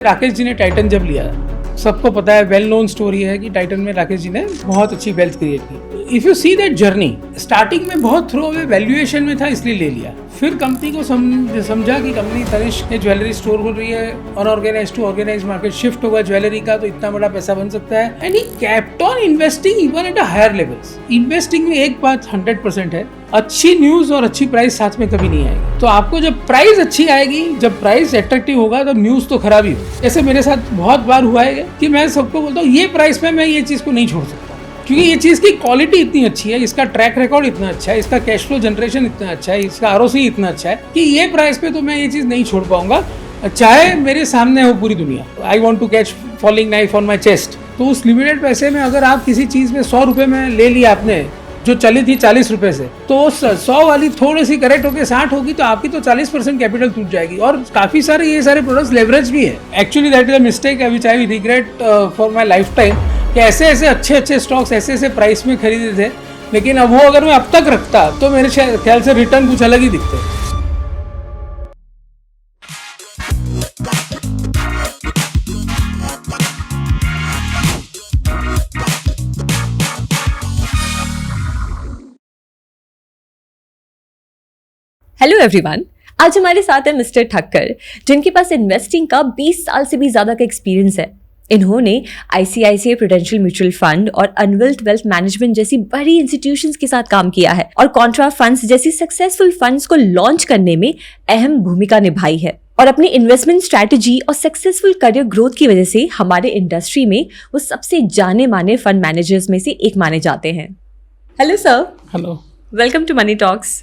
राकेश जी ने टाइटन जब लिया, सबको पता है, वेल नोन स्टोरी है कि टाइटन में राकेश जी ने बहुत अच्छी वेल्थ क्रिएट की। If you see that journey, starting में बहुत थ्रो अवे वैल्यूएशन में था इसलिए ले लिया। फिर कंपनी को समझा कि कंपनी तनिष्क के ज्वेलरी स्टोर खोल रही है, unorganised to organise market shift होगा ज्वेलरी का, तो इतना बड़ा पैसा बन सकता है। And he kept on investing even at a higher levels. Investing में एक बात 100% है, अच्छी न्यूज और अच्छी प्राइस साथ में कभी नहीं आएगी। तो आपको जब प्राइस अच्छी आएगी, जब प्राइस अट्रैक्टिव होगा, तब न्यूज तो खराब ही हो। जैसे मेरे साथ बहुत बार हुआ है कि मैं सबको बोलता हूँ ये प्राइस पे मैं ये चीज को नहीं छोड़ सकता, क्योंकि ये चीज़ की क्वालिटी इतनी अच्छी है, इसका ट्रैक रिकॉर्ड इतना अच्छा है, इसका कैश फ्लो जनरेशन इतना अच्छा है, इसका आरओसी इतना अच्छा है कि ये प्राइस पे तो मैं ये चीज़ नहीं छोड़ पाऊंगा, चाहे मेरे सामने हो पूरी दुनिया। I want to catch falling knife on my chest. तो उस लिमिटेड पैसे में अगर आप किसी चीज़ में 100 रुपये में ले लिया आपने, जो चली थी 40 रुपये से, तो 100 वाली थोड़ी सी करेक्ट होकर 60 होगी, तो आपकी तो 40% कैपिटल टूट जाएगी। और काफ़ी सारे ये सारे प्रोडक्ट्स लेवरेज भी है। Actually that is a mistake which I regret for my life time, कि ऐसे ऐसे अच्छे स्टॉक्स ऐसे ऐसे प्राइस में खरीदे थे, लेकिन अब वो अगर मैं अब तक रखता तो मेरे ख्याल से रिटर्न कुछ अलग ही दिखते। हेलो एवरीवन, आज हमारे साथ है मिस्टर ठक्कर, जिनके पास इन्वेस्टिंग का 20 साल से भी ज्यादा का एक्सपीरियंस है। इन्होंने आईसीआईसीआई प्रूडेंशियल म्यूचुअल फंड और अनविल्ट वेल्थ मैनेजमेंट जैसी बड़ी इंस्टीट्यूशंस के साथ काम किया है और कॉन्ट्रा फंड्स जैसी सक्सेसफुल फंड्स को लॉन्च करने में अहम भूमिका निभाई है। और अपनी इन्वेस्टमेंट स्ट्रैटेजी और सक्सेसफुल करियर ग्रोथ की वजह से हमारे इंडस्ट्री में वो सबसे जाने माने फंड मैनेजर्स में से एक माने जाते हैं। Hello sir. Hello, welcome to Money Talks.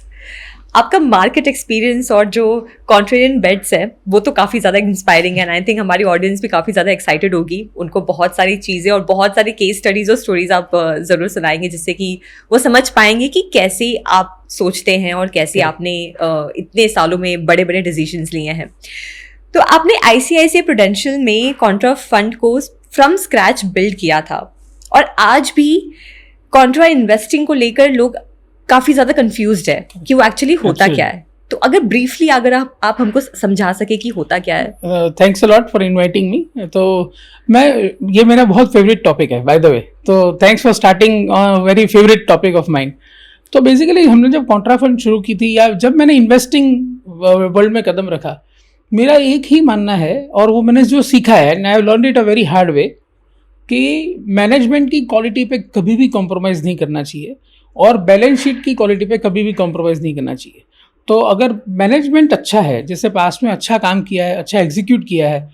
आपका मार्केट एक्सपीरियंस और जो कॉन्ट्रेरियन बेट्स है वो तो काफ़ी ज़्यादा इंस्पायरिंग है, एंड आई थिंक हमारी ऑडियंस भी काफ़ी ज़्यादा एक्साइटेड होगी। उनको बहुत सारी चीज़ें और बहुत सारी केस स्टडीज़ और स्टोरीज आप ज़रूर सुनाएंगे, जिससे कि वो समझ पाएंगे कि कैसे आप सोचते हैं और कैसे आपने इतने सालों में बड़े बड़े डिसीजंस लिए हैं। तो आपने आईसीआईसीआई प्रूडेंशियल में कॉन्ट्रा फंड को फ्रॉम स्क्रैच बिल्ड किया था, और आज भी कॉन्ट्रा इन्वेस्टिंग को लेकर लोग काफी ज्यादा कंफ्यूज्ड है कि वो एक्चुअली होता क्या है। तो अगर ब्रीफली अगर आप हमको समझा सके कि होता क्या है। Thanks a lot for inviting me. तो ये मेरा बहुत फेवरेट टॉपिक है बाय द वे, तो thanks for starting very favourite topic of mind. तो बेसिकली हमने जब कॉन्ट्रा फंड शुरू की थी, या जब मैंने इन्वेस्टिंग वर्ल्ड में कदम रखा, मेरा एक ही मानना है, और वो मैंने जो सीखा है, I have learned it a very hard way, कि मैनेजमेंट की क्वालिटी पे कभी भी कॉम्प्रोमाइज़ नहीं करना चाहिए और बैलेंस शीट की क्वालिटी पे कभी भी कॉम्प्रोमाइज़ नहीं करना चाहिए। तो अगर मैनेजमेंट अच्छा है, जैसे पास्ट में अच्छा काम किया है, अच्छा एग्जीक्यूट किया है,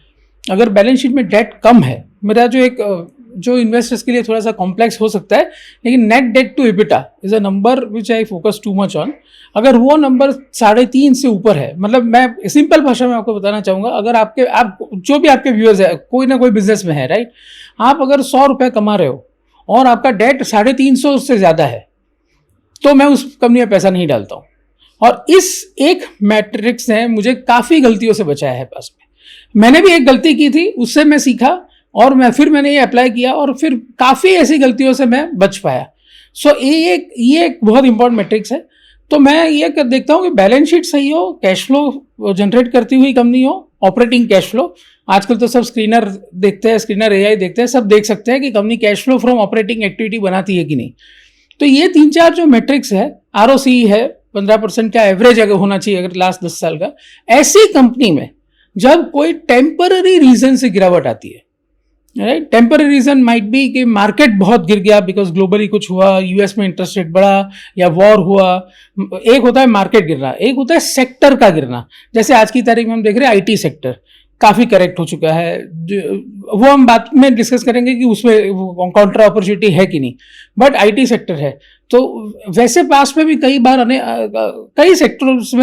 अगर बैलेंस शीट में डेट कम है, मेरा जो इन्वेस्टर्स के लिए थोड़ा सा कॉम्प्लेक्स हो सकता है, लेकिन net debt to EBITDA is a number which I focus too much on. अगर वो नंबर 3.5 से ऊपर है, मतलब मैं सिंपल भाषा में आपको बताना चाहूँगा, अगर आप जो भी आपके व्यूअर्स है, कोई ना कोई बिजनेस में है, राइट, आप अगर 100 रुपये कमा रहे हो और आपका डेट 350 से ज़्यादा है, तो मैं उस कंपनी में पैसा नहीं डालता हूँ। और इस एक मैट्रिक्स ने मुझे काफ़ी गलतियों से बचाया है। पास में मैंने भी एक गलती की थी, उससे मैं सीखा और मैंने ये अप्लाई किया, और फिर काफ़ी ऐसी गलतियों से मैं बच पाया। सो ये एक बहुत इंपॉर्टेंट मैट्रिक्स है। तो मैं ये देखता हूँ कि बैलेंस शीट सही हो, कैश फ्लो जनरेट करती हुई कंपनी हो, ऑपरेटिंग कैश फ्लो। आजकल तो सब स्क्रीनर देखते हैं, स्क्रीनर एआई देखते हैं, सब देख सकते हैं कि company cash flow from operating activity बनाती है कि नहीं। तो ये 3-4 जो मैट्रिक्स है, आरओसी है 15% का एवरेज अगर होना चाहिए अगर लास्ट 10 साल का, ऐसी कंपनी में जब कोई टेम्पररी रीजन से गिरावट आती है, right, temporary reason might be कि मार्केट बहुत गिर गया बिकॉज ग्लोबली कुछ हुआ, यूएस में इंटरेस्ट रेट बढ़ा या वॉर हुआ। एक होता है मार्केट गिरना, एक होता है सेक्टर का गिरना। जैसे आज की तारीख में हम देख रहे हैं आईटी सेक्टर काफ़ी करेक्ट हो चुका है, वो हम बाद में डिस्कस करेंगे कि उसमें कॉन्ट्रा अपॉर्चुनिटी है कि नहीं, बट आईटी सेक्टर है। तो वैसे पास में भी कई बार कई सेक्टर्स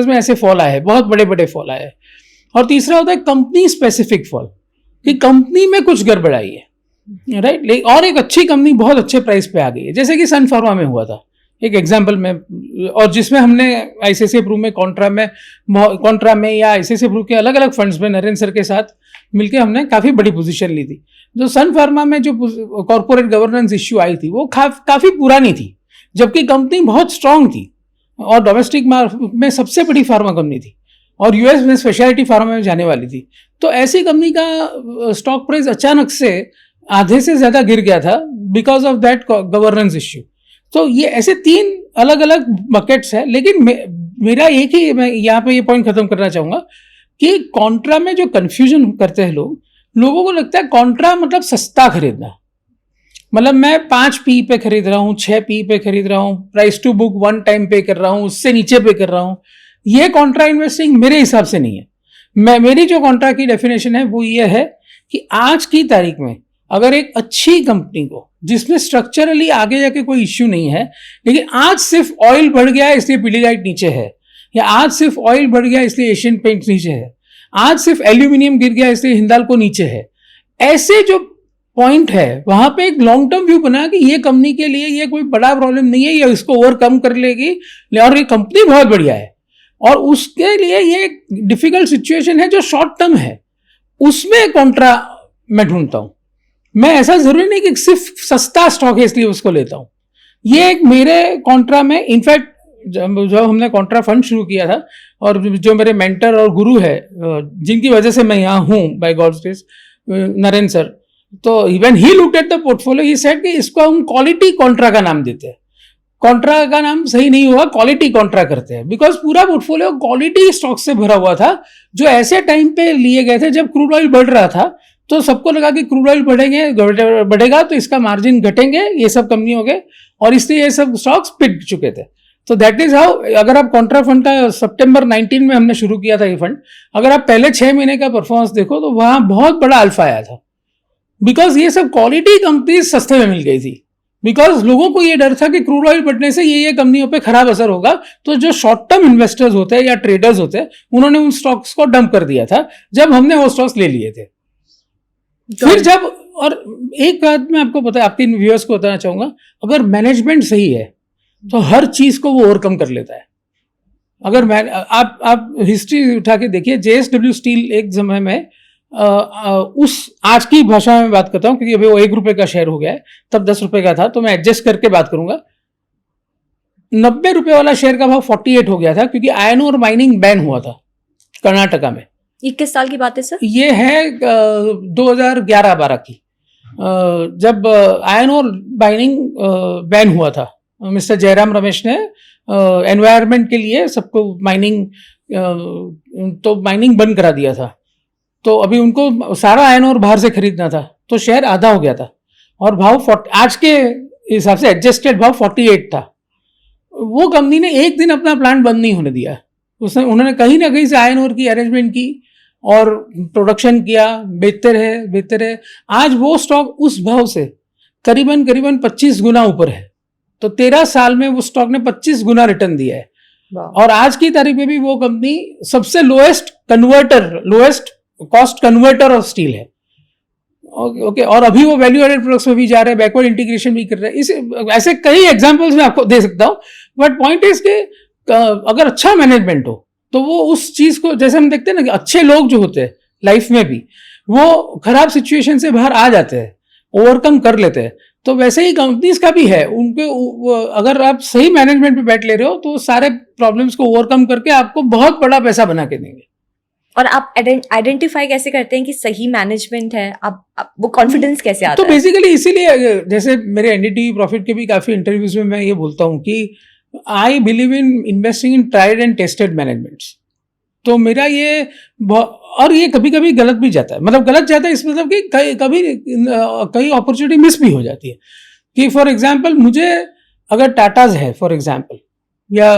में ऐसे फॉल आए हैं, बहुत बड़े बड़े फॉल आए हैं। और तीसरा होता है कंपनी स्पेसिफिक फॉल, कि कंपनी में कुछ गड़बड़ आई है, राइट, और एक अच्छी कंपनी बहुत अच्छे प्राइस पे आ गई है, जैसे कि सन फार्मा में हुआ था एक एग्जाम्पल में, और जिसमें हमने आईसीआईसीआई प्रू में कॉन्ट्रा में या आईसीआईसीआई प्रू के अलग अलग फंड्स में नरेंद्र सर के साथ मिलकर हमने काफ़ी बड़ी पोजीशन ली थी। जो सन फार्मा में जो कॉर्पोरेट गवर्नेंस इश्यू आई थी वो काफ़ी पुरानी थी, जबकि कंपनी बहुत स्ट्रांग थी और डोमेस्टिक में सबसे बड़ी फार्मा कंपनी थी। और यूएस में स्पेशलिटी फार्मा में जाने वाली थी। तो ऐसी कंपनी का स्टॉक प्राइस अचानक से आधे से ज़्यादा गिर गया था because of that governance issue. तो ये ऐसे 3 अलग अलग बकेट्स है, लेकिन मेरा एक ही, मैं यहाँ पे ये पॉइंट खत्म करना चाहूँगा कि कॉन्ट्रा में जो कन्फ्यूजन करते हैं लोगों को लगता है कॉन्ट्रा मतलब सस्ता खरीदना, मतलब मैं 5 पी पे खरीद रहा हूँ, 6 पी पे खरीद रहा हूँ, प्राइस टू बुक 1 टाइम पे कर रहा हूँ, उससे नीचे पे कर रहा हूँ। ये कॉन्ट्रा इन्वेस्टिंग मेरे हिसाब से नहीं है। मेरी जो कॉन्ट्रा की डेफिनेशन है वो ये है कि आज की तारीख में अगर एक अच्छी कंपनी को जिसमें स्ट्रक्चरली आगे जाके कोई इश्यू नहीं है, लेकिन आज सिर्फ ऑयल बढ़ गया है इसलिए पिडिलाइट नीचे है, या आज सिर्फ ऑयल बढ़ गया इसलिए एशियन पेंट्स नीचे है, आज सिर्फ एल्यूमिनियम गिर गया इसलिए हिंदाल्को नीचे है, ऐसे जो पॉइंट है वहां पे एक लॉन्ग टर्म व्यू बना कि ये कंपनी के लिए ये कोई बड़ा प्रॉब्लम नहीं है, ये इसको ओवरकम कर लेगी और ये कंपनी बहुत बढ़िया है, और उसके लिए ये डिफिकल्ट सिचुएशन है जो शॉर्ट टर्म है, उसमें कॉन्ट्रा मैं ढूंढता हूं। मैं ऐसा जरूरी नहीं कि सिर्फ सस्ता स्टॉक है इसलिए उसको लेता हूं। ये एक मेरे कॉन्ट्रा में, इनफैक्ट जब हमने कॉन्ट्रा फंड शुरू किया था, और जो मेरे मेंटर और गुरु है जिनकी वजह से मैं यहाँ हूँ by God's grace, Narendra sir, तो even he looked at the portfolio, he said कि इसको हम क्वालिटी कॉन्ट्रा का नाम देते हैं। कॉन्ट्रा का नाम सही नहीं हुआ, क्वालिटी कॉन्ट्रा करते हैं, बिकॉज पूरा पोर्टफोलियो क्वालिटी स्टॉक से भरा हुआ था जो ऐसे टाइम पे लिए गए थे जब क्रूड ऑयल बढ़ रहा था। तो सबको लगा कि क्रूड ऑयल बढ़ेगा तो इसका मार्जिन घटेंगे, ये सब कंपनी हो गए, और इसलिए ये सब स्टॉक्स पिट चुके थे। तो दैट इज हाउ, अगर आप कॉन्ट्रा फंड का सितंबर 19 में हमने शुरू किया था ये फंड, अगर आप पहले 6 महीने का परफॉर्मेंस देखो तो वहां बहुत बड़ा अल्फा आया था, बिकॉज ये सब क्वालिटी कंपनी सस्ते में मिल गई थी। बिकॉज लोगों को ये डर था कि क्रूड ऑयल बढ़ने से ये कंपनियों पे खराब असर होगा, तो जो शॉर्ट टर्म इन्वेस्टर्स होते हैं या ट्रेडर्स होते हैं उन्होंने उन स्टॉक्स को डंप कर दिया था जब हमने वो स्टॉक्स ले लिए थे। फिर जब, और एक बात मैं आपको आपके व्यूअर्स को बताना चाहूंगा, अगर मैनेजमेंट सही है तो हर चीज को वो ओवरकम कर लेता है। अगर आप हिस्ट्री उठा के देखिए, JSW स्टील एक समय में उस, आज की भाषा में बात करता हूं क्योंकि अभी वो 1 रुपए का शेयर हो गया है, तब 10 रुपए का था, तो मैं एडजस्ट करके बात करूंगा। 90 रुपए वाला शेयर का भाव 48 हो गया था क्योंकि आयरन और माइनिंग बैन हुआ था कर्नाटका में। 21 साल की बात है सर? ये है 2011-12 की, जब आयरन और माइनिंग बैन हुआ था। मिस्टर जयराम रमेश ने एनवायरनमेंट के लिए सबको माइनिंग बंद करा दिया था, तो अभी उनको सारा आयरन और बाहर से खरीदना था, तो शेयर आधा हो गया था और भाव आज के हिसाब से एडजस्टेड भाव 48 था। वो कंपनी ने एक दिन अपना प्लांट बंद नहीं होने दिया, उन्होंने कहीं ना कहीं से आयरन और की अरेंजमेंट की और प्रोडक्शन किया, बेहतर है। आज वो स्टॉक उस भाव से करीबन 25 गुना ऊपर है, तो 13 साल में वो स्टॉक ने 25 गुना रिटर्न दिया है। और आज की तारीख में भी वो कंपनी सबसे lowest cost converter of steel है। ओके, और अभी वो वैल्यू एडेड प्रोडक्ट्स में भी जा रहे हैं, बैकवर्ड इंटीग्रेशन भी कर रहे हैं। ऐसे कई एग्जांपल्स मैं आपको दे सकता हूं, बट पॉइंट इज कि अगर अच्छा मैनेजमेंट हो तो वो उस चीज को, जैसे हम देखते हैं ना कि अच्छे लोग जो होते हैं लाइफ में भी, वो खराब सिचुएशन से बाहर आ जाते हैं, ओवरकम कर लेते हैं। तो वैसे ही कंपनीज का भी है, उनके अगर आप सही मैनेजमेंट पे बैठ ले रहे हो तो सारे प्रॉब्लम्स को ओवरकम करके आपको बहुत बड़ा पैसा बना के देंगे। और आप आइडेंटिफाई कैसे करते हैं कि सही मैनेजमेंट है? आप वो कॉन्फिडेंस कैसे आता है? तो बेसिकली इसीलिए, जैसे मेरे एनडीटीवी प्रॉफिट के भी काफी इंटरव्यूज में मैं ये बोलता हूँ कि I believe in investing in tried and tested managements. तो मेरा ये, और ये कभी कभी गलत भी जाता है, मतलब गलत जाता है इस मतलब कि कई अपॉर्चुनिटी मिस भी हो जाती है। कि फॉर एग्जांपल, मुझे अगर टाटाज है फॉर एग्जांपल, या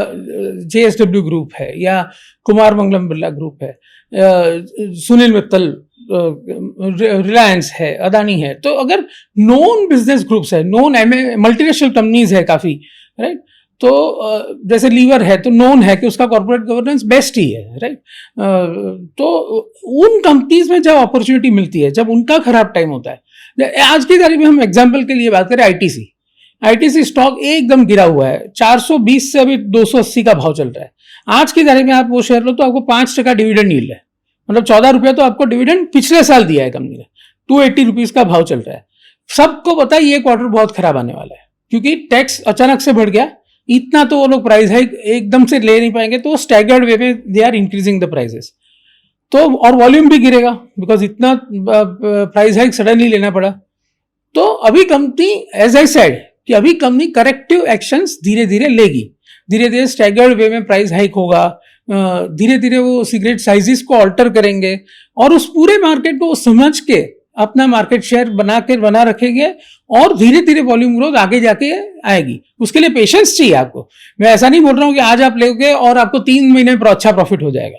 JSW ग्रुप है, या कुमार मंगलम बिरला ग्रुप है, सुनील मित्तल, रिलायंस है, अदानी है, तो अगर नोन बिजनेस ग्रुप्स है, नोन मल्टीनेशनल कंपनीज है काफी, राइट, तो जैसे लीवर है तो नोन है कि उसका कॉर्पोरेट गवर्नेंस बेस्ट ही है, राइट। तो उन कंपनीज में जब अपॉर्चुनिटी मिलती है, जब उनका खराब टाइम होता है, आज की तारीख में हम एग्जांपल के लिए बात करें, आईटीसी स्टॉक एकदम गिरा हुआ है, 420 से अभी 280 का भाव चल रहा है। आज की तारीख में आप वो शेयर लो तो आपको 5% डिविडेंड यील्ड है, मतलब 14 रुपया तो आपको डिविडेंड पिछले साल दिया है कंपनी ने। 280 रुपीज का भाव चल रहा है। सबको पता है ये क्वार्टर बहुत खराब आने वाला है, क्योंकि टैक्स अचानक से बढ़ गया, इतना तो वो लोग प्राइस हाइक एकदम से ले नहीं पाएंगे, तो स्टैगर्ड वे में they are increasing the prices. तो और वॉल्यूम भी गिरेगा बिकॉज इतना प्राइस हाइक सडनली लेना पड़ा। तो अभी कंपनी, एज आई सेड, कि अभी कंपनी करेक्टिव एक्शंस धीरे धीरे लेगी, धीरे धीरे स्टैगर्ड वे में प्राइस हाइक होगा, धीरे धीरे वो सिगरेट साइजेस को ऑल्टर करेंगे और उस पूरे मार्केट को समझ के अपना मार्केट शेयर बना रखेंगे और धीरे धीरे वॉल्यूम ग्रोथ आगे जाके आएगी। उसके लिए पेशेंस चाहिए आपको। मैं ऐसा नहीं बोल रहा हूँ कि आज आप लोगे और आपको 3 महीने पर अच्छा प्रॉफिट हो जाएगा।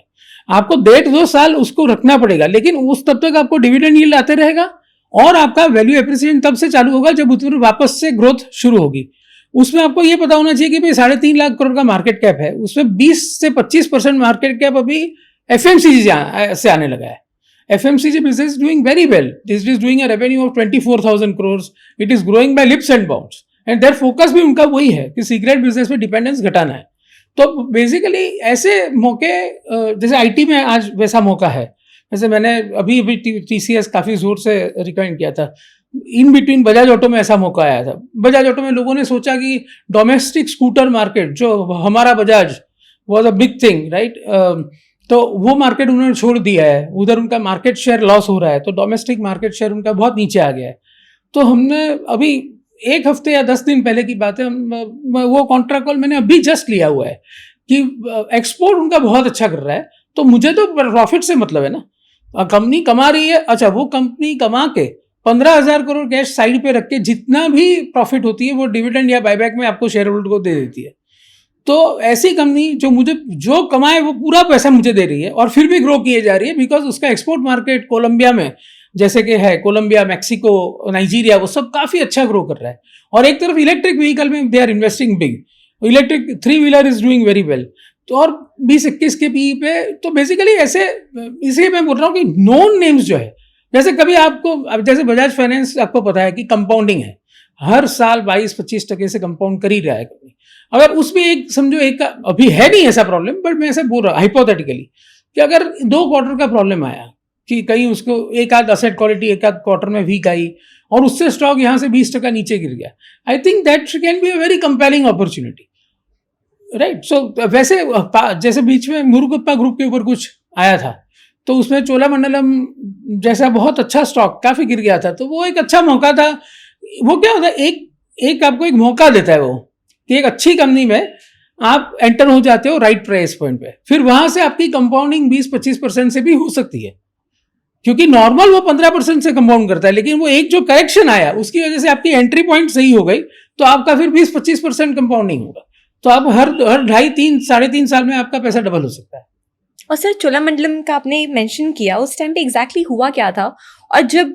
आपको 1.5-2 साल उसको रखना पड़ेगा, लेकिन उस तब तक आपको डिविडेंड यील्ड आते रहेगा और आपका वैल्यू एप्रिसिएशन तब से चालू होगा जब उसमें वापस से ग्रोथ शुरू होगी। उसमें आपको ये पता होना चाहिए कि भाई 3.5 लाख करोड़ का मार्केट कैप है, उसमें 20 से 25% मार्केट कैप अभी एफएमसीजी से आने लगा है। FMCG business is doing very well. This is doing a revenue of 24,000 crores. It is growing by leaps and bounds. And their focus भी उनका वही है कि सिगरेट बिजनेस में डिपेंडेंस घटाना है। तो बेसिकली ऐसे मौके, जैसे आईटी में आज वैसा मौका है। जैसे मैंने अभी TCS काफी जोर से रिकमेंड किया था। इन बिटवीन बजाज ऑटो में ऐसा मौका आया था। बजाज ऑटो में लोगों ने सोचा कि डोमेस्टिक स्कूटर मार्केट, जो हमारा Bajaj was a big thing, right, तो वो मार्केट उन्होंने छोड़ दिया है, उधर उनका मार्केट शेयर लॉस हो रहा है, तो डोमेस्टिक मार्केट शेयर उनका बहुत नीचे आ गया है। तो हमने अभी 1 हफ्ते या 10 दिन पहले की बात है, वो कॉन्ट्रैक्ट कॉल मैंने अभी जस्ट लिया हुआ है कि एक्सपोर्ट उनका बहुत अच्छा कर रहा है। तो मुझे तो प्रॉफिट से मतलब है ना, कंपनी कमा रही है, अच्छा वो कंपनी कमा के 15,000 करोड़ कैश साइड पे रख के जितना भी प्रॉफिट होती है वो डिविडेंड या बायबैक में आपको शेयर होल्डर को दे देती है। तो ऐसी कंपनी जो कमाए वो पूरा पैसा मुझे दे रही है और फिर भी ग्रो किए जा रही है, बिकॉज उसका एक्सपोर्ट मार्केट कोलंबिया में, जैसे कि है कोलंबिया, मैक्सिको, नाइजीरिया, वो सब काफी अच्छा ग्रो कर रहा है। और एक तरफ इलेक्ट्रिक व्हीकल में they are investing big, electric 3 wheeler is doing very well. तो और 20-21 के पीई पे, तो बेसिकली ऐसे, इसलिए मैं बोल रहा हूँ कि नोन नेम्स जो है, जैसे कभी आपको, अब जैसे बजाज फाइनेंस आपको पता है कि कंपाउंडिंग है, हर साल 22-25% से कंपाउंड कर ही रहा है कंपनी। अगर उसमें एक समझो, एक अभी है नहीं ऐसा प्रॉब्लम, बट मैं ऐसे बोल रहा हूँ हाइपोथेटिकली कि अगर 2 क्वार्टर का प्रॉब्लम आया कि कहीं उसको एक आध असेट क्वालिटी एक आध क्वार्टर में वीक आई और उससे स्टॉक यहाँ से 20% नीचे गिर गया, I think that can be a very compelling opportunity, right. So वैसे जैसे बीच में मुरुगप्पा ग्रुप के ऊपर कुछ आया था, तो उसमें चोलामंडलम जैसा बहुत अच्छा स्टॉक काफी गिर गया था, तो वो एक अच्छा मौका था। वो क्या होता है, एक आपको एक मौका देता है वो, कि एक अच्छी कंपनी में आप एंटर हो जाते हो राइट प्राइस पॉइंट पे, फिर वहां से आपकी कंपाउंडिंग 20-25% से भी हो सकती है, क्योंकि नॉर्मल वो 15% से कंपाउंड करता है, लेकिन वो एक जो करेक्शन आया उसकी वजह से आपकी एंट्री पॉइंट सही हो गई, तो आपका फिर 20-25% कंपाउंडिंग होगा, तो आप हर 2.5, 3.5 साल में आपका पैसा डबल हो सकता है। और सर चोलामंडलम का आपने मेंशन किया, उस टाइम पे एग्जैक्टली हुआ क्या था, और जब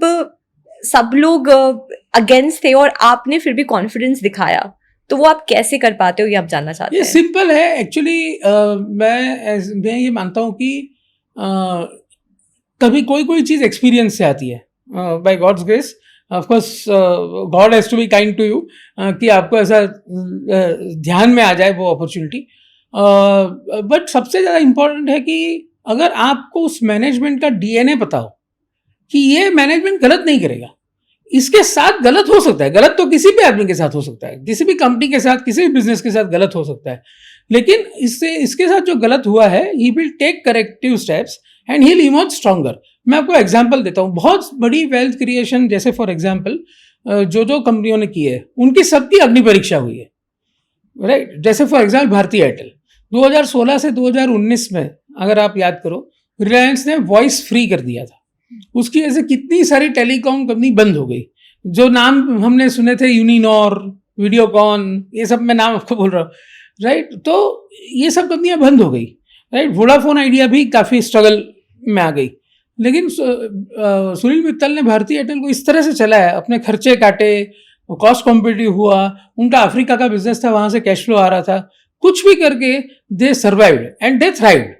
सब लोग अगेंस्ट थे और आपने फिर भी कॉन्फिडेंस दिखाया, तो वो आप कैसे कर पाते हो, ये आप जानना चाहते हैं? ये सिंपल है एक्चुअली। मैं ये मानता हूँ कि कभी कोई चीज़ एक्सपीरियंस से आती है, by God's grace. Of course God has to be kind to you, कि आपको ऐसा ध्यान में आ जाए वो अपॉर्चुनिटी। बट सबसे ज़्यादा इम्पोर्टेंट है कि अगर आपको उस मैनेजमेंट का DNA पता हो कि ये मैनेजमेंट गलत नहीं करेगा, इसके साथ गलत हो सकता है, गलत तो किसी भी आदमी के साथ हो सकता है, किसी भी कंपनी के साथ, किसी भी बिजनेस के साथ गलत हो सकता है, लेकिन इसके साथ जो गलत हुआ है, he will take corrective steps and he will emerge stronger. मैं आपको एग्जांपल देता हूँ, बहुत बड़ी वेल्थ क्रिएशन, जैसे फॉर एग्जांपल जो कंपनियों ने की है उनकी सबकी अग्नि परीक्षा हुई है, राइट। जैसे फॉर एग्जाम्पल भारतीय एयरटेल 2016 से 2019 में अगर आप याद करो, रिलायंस ने वॉइस फ्री कर दिया था, उसकी वजह से कितनी सारी टेलीकॉम कंपनी बंद हो गई। जो नाम हमने सुने थे, यूनिनॉर, वीडियोकॉन, ये सब मैं नाम आपको बोल रहा हूँ, राइट। तो ये सब कंपनियां बंद हो गई, राइट। वोडाफोन आइडिया भी काफ़ी स्ट्रगल में आ गई, लेकिन सुनील मित्तल ने भारतीय एयरटेल को इस तरह से चलाया, अपने खर्चे काटे, कॉस्ट कॉम्पिटिटिव हुआ, उनका अफ्रीका का बिजनेस था, वहाँ से कैश फ्लो आ रहा था, कुछ भी करके दे सर्वाइव्ड एंड दे थ्राइव्ड।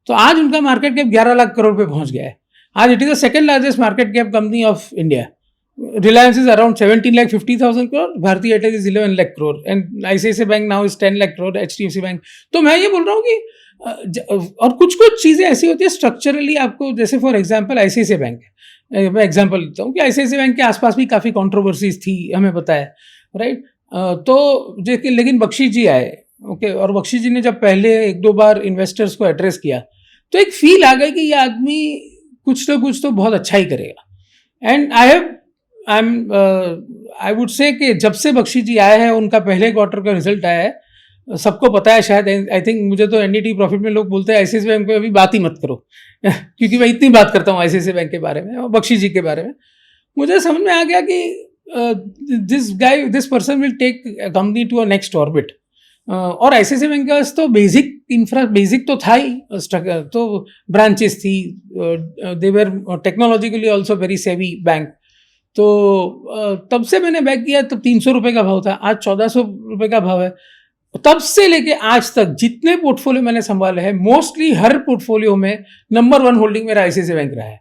तो आज उनका मार्केट कैप 11 लाख करोड़ पे पहुंच गया है। आज it is the second largest market cap company of India. Reliance is around 17,50,000 crore, Bharti Airtel is 11 lakh crore, and ICICI bank now is 10 lakh crore, HDFC bank. तो मैं ये बोल रहा हूँ कि और कुछ चीज़ें ऐसी होती है स्ट्रक्चरली आपको, जैसे फॉर एग्जाम्पल ICICI बैंक, मैं एग्जाम्पल देता हूँ कि ICICI बैंक के आसपास भी काफ़ी कॉन्ट्रोवर्सीज थी, हमें पता है, राइट। तो लेकिन बख्शी जी आए ओके, और बख्शी जी ने जब पहले एक दो बार इन्वेस्टर्स को एड्रेस किया तो एक फील आ गई कि ये आदमी कुछ तो बहुत अच्छा ही करेगा। एंड आई वुड से कि जब से बख्शी जी आए हैं, उनका पहले क्वार्टर का रिजल्ट आया है, सबको पता है शायद, आई थिंक, मुझे तो एनडीटी प्रॉफिट में लोग बोलते हैं आईसीआईसी बैंक पे अभी बात ही मत करो क्योंकि मैं इतनी बात करता हूँ आईसीआईसी बैंक के बारे में और बख्शी जी के बारे में। मुझे समझ में आ गया कि this person will take company to a next orbit. और आईसीआईसी बैंक का तो बेसिक तो था ही, तो ब्रांचेस थी, they were technologically also very savvy bank. तो तब से मैंने बैक किया, तब 300 रुपये का भाव था, आज 1400 रुपये का भाव है। तब से लेके आज तक जितने पोर्टफोलियो मैंने संभाले हैं, मोस्टली हर पोर्टफोलियो में नंबर 1 होल्डिंग मेरा आईसीआईसी बैंक रहा है,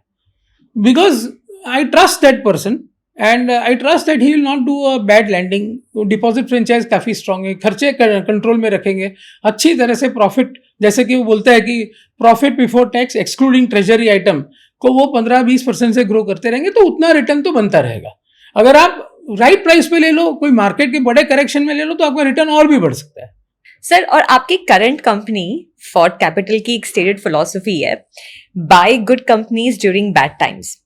because I trust that person and I trust that he will not do a bad landing. Deposit franchise काफ़ी स्ट्रांग है, खर्चे कंट्रोल में रखेंगे, अच्छी तरह से प्रॉफिट, जैसे कि वो बोलता है कि profit before tax excluding treasury item को वो 15-20% से ग्रो करते रहेंगे, तो उतना रिटर्न तो बनता रहेगा। अगर आप राइट प्राइस पे ले लो, कोई मार्केट के बड़े करेक्शन में ले लो, तो आपका रिटर्न और भी बढ़ सकता है। सर, और आपकी करंट कंपनी फोर्ट कैपिटल की एक स्टेटेड फिलॉसफी है, buy good companies during bad times,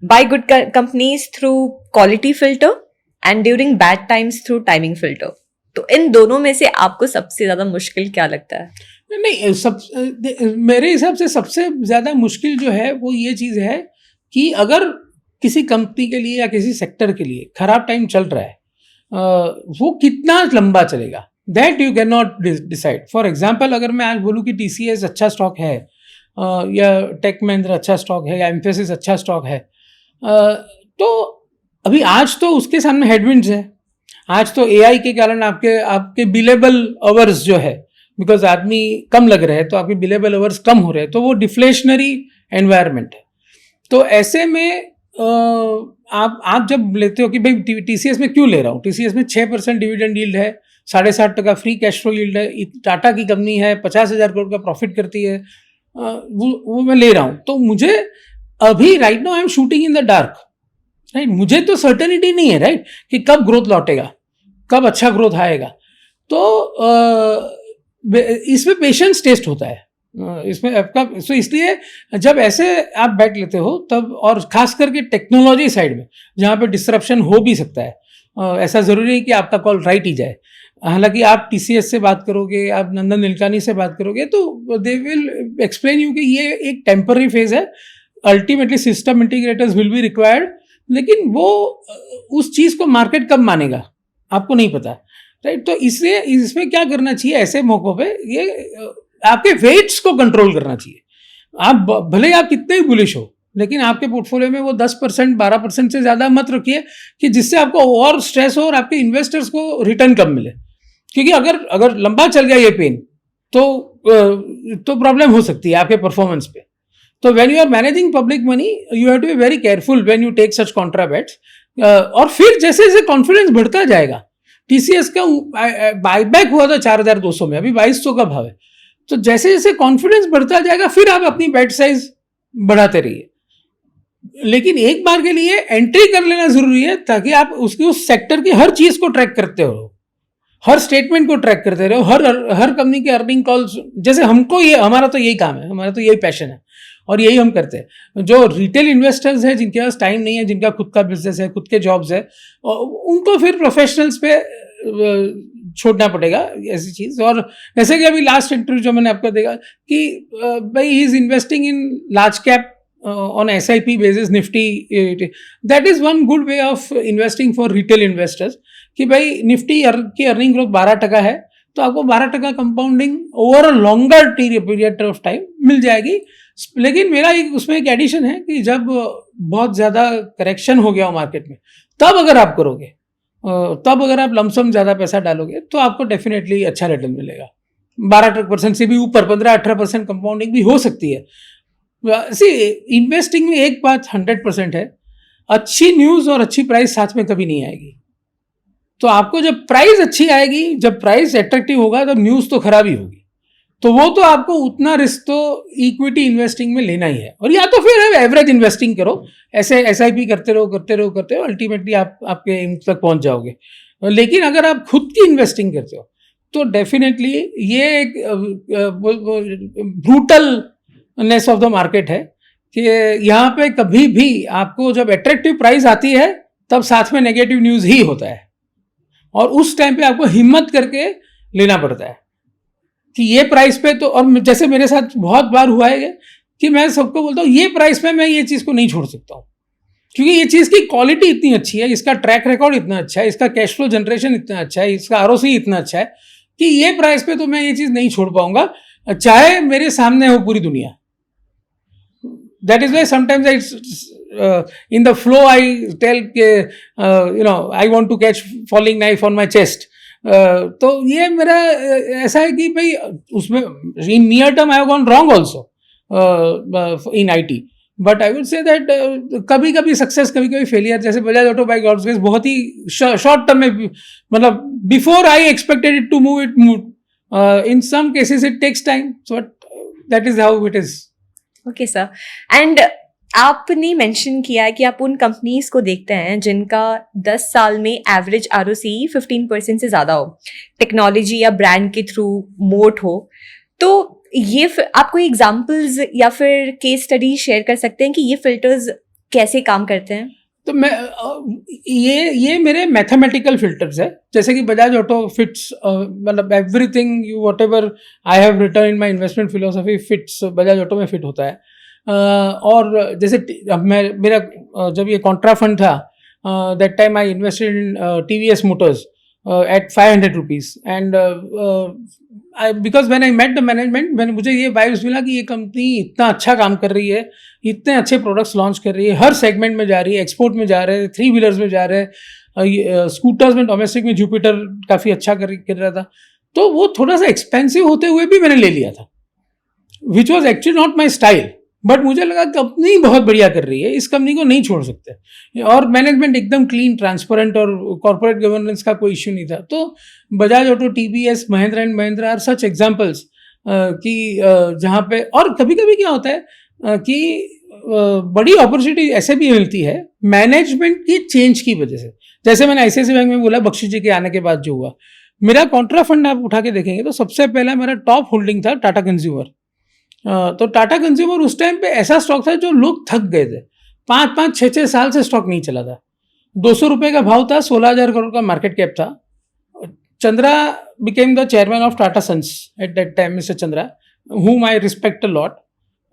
buy good companies through quality filter and during bad times through timing filter. तो इन दोनों में से आपको सबसे ज्यादा मुश्किल क्या लगता है? नहीं, मेरे हिसाब से सबसे ज्यादा मुश्किल जो है वो ये चीज है कि अगर किसी कंपनी के लिए या किसी सेक्टर के लिए खराब टाइम चल रहा है, वो कितना लंबा चलेगा, that you can not decide. For example, अगर मैं आज बोलूँ कि टीसीएस अच्छा स्टॉक है, या टेक महिंद्रा अच्छा स्टॉक है, या एम्फेसिस अच्छा स्टॉक है, तो अभी आज तो उसके सामने हेडविंड्स है। आज तो एआई के कारण आपके बिलेबल आवर्स जो है, बिकॉज आदमी कम लग रहे हैं तो आपके बिलेबल आवर्स कम हो रहे हैं, तो वो डिफ्लेशनरी एनवायरनमेंट है। तो ऐसे में आप जब लेते हो कि भाई टीसीएस में क्यों ले रहा हूँ, टीसीएस में 6% डिविडेंड यील्ड है, 7.5% फ्री कैश फ्लो यील्ड है, टाटा की कंपनी है, 50,000 करोड़ का प्रॉफिट करती है, वो मैं ले रहा हूँ। तो मुझे अभी right now I am shooting in the dark, right. मुझे तो सर्टेनिटी नहीं है, राइट, कि कब ग्रोथ लौटेगा, कब अच्छा ग्रोथ आएगा। तो इसमें पेशेंस टेस्ट होता है, इसमें आपका। तो इसलिए जब ऐसे आप बैठ लेते हो तब, और खास करके टेक्नोलॉजी साइड में जहाँ पे डिस्ट्रप्शन हो भी सकता है, ऐसा ज़रूरी है कि आपका कॉल राइट ही जाए। हालांकि आप टीसीएस से बात करोगे, आप नंदन नीलकानी से बात करोगे, तो दे विल एक्सप्लेन यू कि ये एक टेम्पररी फेज है, ultimately system integrators will be required, लेकिन वो उस चीज़ को मार्केट कब मानेगा आपको नहीं पता, राइट। तो इसलिए इसमें क्या करना चाहिए ऐसे मौक़ों पे, ये आपके वेट्स को कंट्रोल करना चाहिए। आप भले आप कितने ही बुलिश हो, लेकिन आपके पोर्टफोलियो में वो 10% 12% से ज़्यादा मत रखिए कि जिससे आपको और स्ट्रेस हो और आपके इन्वेस्टर्स को रिटर्न कम मिले। क्योंकि अगर लंबा चल गया ये पेन, तो प्रॉब्लम हो सकती है आपके परफॉर्मेंस पे। तो when you are managing public money, you have to be very careful when you take such contra bets. और फिर जैसे जैसे कॉन्फिडेंस बढ़ता जाएगा, टीसीएस का बायबैक हुआ था 4,200 में, अभी 2,200 का भाव है। तो जैसे जैसे कॉन्फिडेंस बढ़ता जाएगा, फिर आप अपनी बेट साइज बढ़ाते रहिए। लेकिन एक बार के लिए एंट्री कर लेना जरूरी है, ताकि आप उस सेक्टर की हर चीज को ट्रैक करते रहो, हर स्टेटमेंट को ट्रैक करते रहो, हर कंपनी के अर्निंग कॉल्स। जैसे हमको हमारा तो यही काम है, हमारा तो यही पैशन है और यही हम करते हैं। जो रिटेल इन्वेस्टर्स हैं, जिनके पास टाइम नहीं है, जिनका खुद का बिजनेस है, खुद के जॉब्स है, उनको फिर प्रोफेशनल्स पे छोड़ना पड़ेगा ऐसी चीज़। और जैसे कि अभी लास्ट इंटरव्यू जो मैंने आपको देखा कि भाई he is investing in large cap on SIP basis, Nifty, that is one good way of investing for retail investors। कि भाई निफ्टी की अर्निंग ग्रोथ 12% है, तो आपको 12% compounding over a longer period of time मिल जाएगी। लेकिन मेरा उसमें एक एडिशन है कि जब बहुत ज़्यादा करेक्शन हो गया हो मार्केट में, तब अगर आप करोगे, तब अगर आप लमसम ज़्यादा पैसा डालोगे, तो आपको डेफिनेटली अच्छा रिटर्न मिलेगा। 12% से भी ऊपर 15-18% कंपाउंडिंग भी हो सकती है। इन्वेस्टिंग में एक बात 100% है, अच्छी न्यूज़ और अच्छी प्राइस साथ में कभी नहीं आएगी। तो आपको जब प्राइस अच्छी आएगी, जब प्राइस अट्रैक्टिव होगा, तब न्यूज़ तो खराब ही होगी। तो वो तो आपको उतना रिस्क तो इक्विटी इन्वेस्टिंग में लेना ही है। और या तो फिर एवरेज इन्वेस्टिंग करो, ऐसे SIP करते रहो, अल्टीमेटली आप आपके एम तक पहुंच जाओगे। लेकिन अगर आप खुद की इन्वेस्टिंग करते हो, तो डेफिनेटली ये एक ब्रूटलनेस ऑफ द मार्केट है कि यहाँ पे कभी भी आपको जब अट्रैक्टिव प्राइस आती है तब साथ में नेगेटिव न्यूज़ ही होता है, और उस टाइम पे आपको हिम्मत करके लेना पड़ता है कि ये प्राइस पे तो, और जैसे मेरे साथ बहुत बार हुआ है कि मैं सबको बोलता हूँ ये प्राइस पे मैं ये चीज़ को नहीं छोड़ सकता हूँ, क्योंकि ये चीज़ की क्वालिटी इतनी अच्छी है, इसका ट्रैक रिकॉर्ड इतना अच्छा है, इसका कैश फ्लो जनरेशन इतना अच्छा है, इसका आरओसी इतना अच्छा है कि ये प्राइस पे तो मैं ये चीज़ नहीं छोड़ पाऊंगा, चाहे मेरे सामने हो पूरी दुनिया. That is why sometimes in the flow I tell I want to catch falling knife on my chest. तो ये मेरा ऐसा है कि भाई उसमें in near term I have gone wrong also in IT. But I would say that कभी कभी सक्सेस कभी कभी फेलियर, जैसे Bajaj Auto by God's grace बहुत ही शॉर्ट टर्म में, मतलब before I expected it to move, it move. In some cases it takes time, so that is how it is. Okay sir. And आपने mention किया है कि आप उन कंपनीज को देखते हैं जिनका 10 साल में एवरेज आरओसी 15% से ज़्यादा हो, टेक्नोलॉजी या ब्रांड के थ्रू मोट हो. तो ये आप कोई एग्जांपल्स या फिर केस स्टडी शेयर कर सकते हैं कि ये फिल्टर्स कैसे काम करते हैं? तो मैं ये मेरे मैथमेटिकल फिल्टर्स है, जैसे कि बजाज ऑटो फिट्स, मतलब everything you whatever I have written in my investment philosophy fits, Bajaj Auto में फिट होता है. और जैसे मेरा जब ये कॉन्ट्रा फंड था, that time I invested in TVS motors at 500 rupees, and because when I met the management, मुझे ये वाइब्स मिला कि ये कंपनी इतना अच्छा काम कर रही है, इतने अच्छे प्रोडक्ट्स लॉन्च कर रही है, हर सेगमेंट में जा रही है, एक्सपोर्ट में जा रहे हैं, 3 व्हीलर्स में जा रहे हैं, स्कूटर्स में, डोमेस्टिक में जुपिटर काफ़ी अच्छा कर रहा था. तो वो थोड़ा सा एक्सपेंसिव होते हुए भी मैंने ले लिया था, which was actually not my style, but मुझे लगा कंपनी बहुत बढ़िया कर रही है, इस कंपनी को नहीं छोड़ सकते, और मैनेजमेंट एकदम क्लीन, ट्रांसपेरेंट, और कॉर्पोरेट गवर्नेंस का कोई इश्यू नहीं था. तो Bajaj auto, TVS, Mahindra and Mahindra are such examples कि जहाँ पे, और कभी कभी क्या होता है कि बड़ी अपॉर्चुनिटी ऐसे भी मिलती है मैनेजमेंट की चेंज की वजह से. जैसे मैंने ICICI बैंक में बोला, बख्शी जी के आने के बाद जो हुआ, मेरा कॉन्ट्रा फंड आप उठा के देखेंगे तो सबसे पहला मेरा टॉप होल्डिंग था टाटा कंज्यूमर. तो टाटा कंज्यूमर उस टाइम पे ऐसा स्टॉक था जो लोग थक गए थे, 5-5, 6-6 साल से स्टॉक नहीं चला था. 200 रुपये का भाव था, 16,000 करोड़ का मार्केट कैप था. Chandra became the chairman of Tata sons at that time, mister Chandra, whom I respect a lot.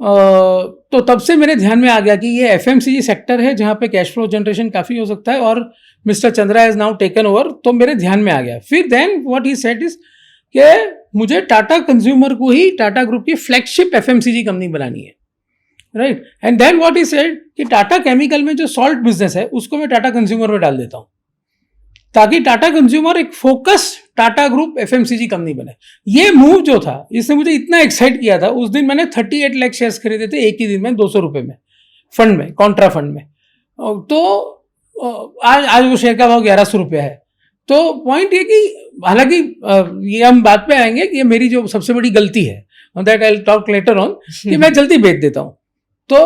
तो तब से मेरे ध्यान में आ गया कि ये FMCG सेक्टर है जहाँ पे कैश फ्लो जनरेशन काफ़ी हो सकता है, और mister Chandra has now taken over. तो मेरे ध्यान में आ गया. फिर then what he said is कि मुझे टाटा कंज्यूमर को ही टाटा ग्रुप की फ्लैगशिप FMCG कंपनी बनानी है, right. And then what he said कि टाटा केमिकल में जो सॉल्ट बिजनेस है उसको मैं टाटा कंज्यूमर में डाल देता हूँ, ताकि टाटा कंज्यूमर एक focus Tata group FMCG company बने. ये मूव जो था, इसने मुझे इतना एक्साइट किया था. उस दिन मैंने 38 लाख शेयर्स खरीदे थे एक ही दिन में, 200 रुपये में, फंड में, कॉन्ट्रा फंड में. तो आज वो शेयर का भाव 1100 रुपया है. तो पॉइंट ये कि हालांकि ये हम बात पे आएंगे कि ये मेरी जो सबसे बड़ी गलती है, that I will talk later on, कि मैं जल्दी बेच देता हूँ. तो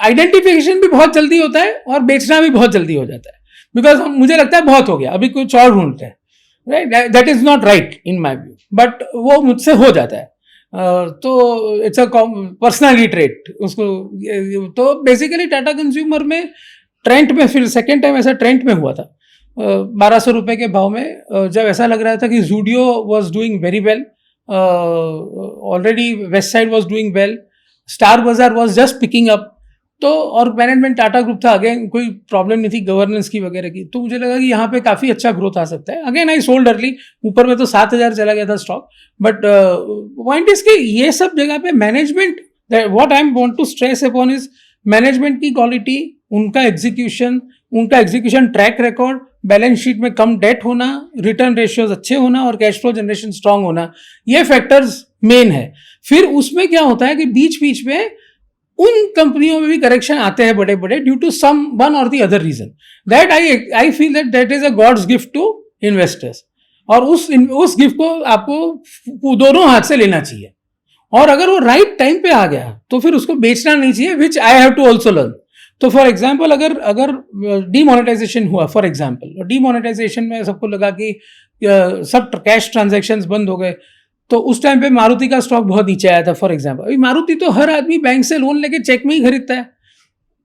आइडेंटिफिकेशन भी बहुत जल्दी होता है और बेचना भी बहुत जल्दी हो जाता है, बिकॉज मुझे लगता है बहुत हो गया, अभी कुछ और ढूंढते हैं, right. That is not right in my view, but वो मुझसे हो जाता है. तो इट्स अ पर्सनैलिटी ट्रेट उसको. तो बेसिकली टाटा कंज्यूमर में ट्रेंट में, फिर सेकेंड टाइम ऐसा ट्रेंट में हुआ था 1200 रुपये के भाव में, जब ऐसा लग रहा था कि Zudio was doing very well, already west side was doing well, star बाजार वॉज जस्ट पिकिंग अप. तो और मैनेजमेंट टाटा ग्रुप था, अगेन कोई प्रॉब्लम नहीं थी गवर्नेंस की वगैरह की. तो मुझे लगा कि यहाँ पे काफ़ी अच्छा ग्रोथ आ सकता है. अगेन आई सोल्ड अर्ली, ऊपर में तो 7,000 चला गया था स्टॉक. बट पॉइंट इज कि ये सब जगह पे management, what I want to stress upon is management की क्वालिटी, उनका execution track record, balance sheet में कम डेट होना, रिटर्न रेशियोज अच्छे होना, और कैश फ्लो जनरेशन स्ट्रांग होना. ये फैक्टर्स मेन है. फिर उसमें क्या होता है कि बीच बीच में उन कंपनियों में भी करेक्शन आते हैं बड़े बड़े, ड्यू टू सम वन और the other reason. That I feel that is a god's gift to investors, और उस गिफ्ट को आपको दोनों हाथ से लेना चाहिए. और अगर वो राइट टाइम पे आ गया तो फिर उसको बेचना नहीं चाहिए, which I have to also learn. तो फॉर एग्जाम्पल अगर डीमोनेटाइजेशन हुआ, फॉर एग्जाम्पल, डीमोनेटाइजेशन में सबको लगा कि सब कैश ट्रांजैक्शंस बंद हो गए, तो उस टाइम पे मारुति का स्टॉक बहुत नीचे आया था फॉर एग्जांपल। अभी मारुति तो हर आदमी बैंक से लोन लेके चेक में ही खरीदता है,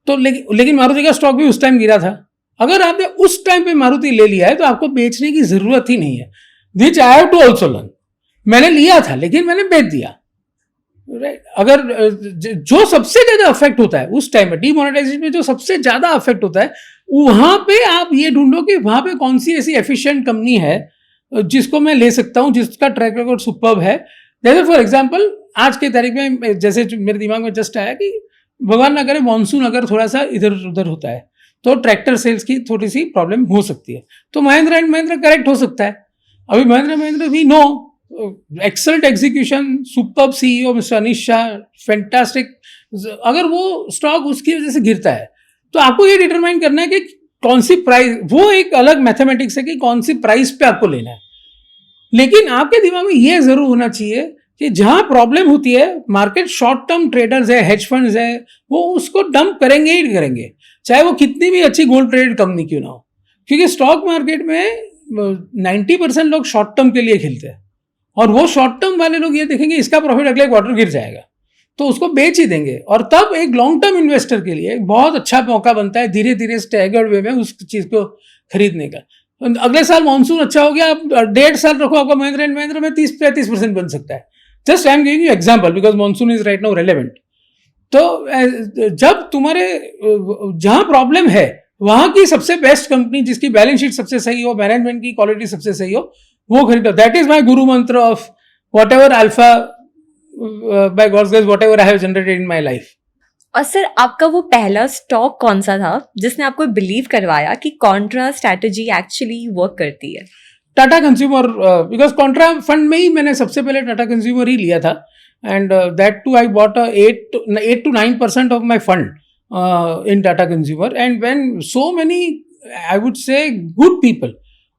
तो लेकिन मारुति का स्टॉक भी उस टाइम गिरा था। अगर आपने उस टाइम पे मारुति ले लिया है तो आपको बेचने की जरूरत ही नहीं है, which I have to also learn. मैंने लिया था लेकिन मैंने बेच दिया, राइट। अगर जो सबसे ज्यादा अफेक्ट होता है उस टाइम में डीमोनेटाइजेशन में, जो सबसे ज्यादा अफेक्ट होता है, वहां पे आप ये ढूंढो कि वहां पे कौन सी ऐसी एफिशिएंट कंपनी है जिसको मैं ले सकता हूं, जिसका ट्रैक रिकॉर्ड सुपर्ब है। जैसे फॉर एग्जांपल आज के तारीख में जैसे मेरे दिमाग में जस्ट आया कि भगवान ना करे मानसून अगर थोड़ा सा इधर उधर होता है तो ट्रैक्टर सेल्स की थोड़ी सी प्रॉब्लम हो सकती है, तो महिंद्रा एंड महिंद्रा करेक्ट हो सकता है। अभी Mahindra we know excellent execution, superb CEO mister Anish Shah, fantastic. अगर वो स्टॉक उसकी वजह से गिरता है तो आपको ये डिटरमाइन करना है कि कौन सी प्राइस, वो एक अलग मैथमेटिक्स है कि कौन सी प्राइस पे आपको लेना है। लेकिन आपके दिमाग में ये जरूर होना चाहिए कि जहां प्रॉब्लम होती है, मार्केट शॉर्ट टर्म ट्रेडर्स है, हेज फंड्स है, वो उसको डंप करेंगे ही करेंगे, चाहे वो कितनी भी अच्छी गोल्ड ट्रेडेड कंपनी क्यों ना हो। क्योंकि स्टॉक मार्केट में 90% लोग शॉर्ट टर्म के लिए खेलते हैं, और वो शॉर्ट टर्म वाले लोग ये देखेंगे इसका प्रॉफिट अगले क्वार्टर गिर जाएगा तो उसको बेच ही देंगे, और तब एक लॉन्ग टर्म इन्वेस्टर के लिए एक बहुत अच्छा मौका बनता है धीरे धीरे स्टैगर्ड वे में उस चीज को खरीदने का। अगले साल मानसून अच्छा हो गया, आप 1.5 साल रखो, आपका महिंद्रा एंड महिंद्रा में 30-35% बन सकता है। Just I am giving you example because monsoon is right now relevant. तो जब तुम्हारे जहां प्रॉब्लम है वहां की सबसे बेस्ट कंपनी जिसकी बैलेंस शीट सबसे सही हो, मैनेजमेंट की क्वालिटी सबसे सही हो, वो खरीदो। That is my guru mantra of whatever alpha by God's grace whatever I have generated in my life. और सर आपका वो पहला स्टॉक कौन सा था जिसने आपको बिलीव करवाया कि कॉन्ट्रा स्ट्रैटेजी एक्चुअली वर्क करती है? Tata consumer, because Contra fund में ही मैंने सबसे पहले टाटा कंज्यूमर ही लिया था, and that too I bought 8 to 9% of my fund in Tata consumer, and when so many I would say good people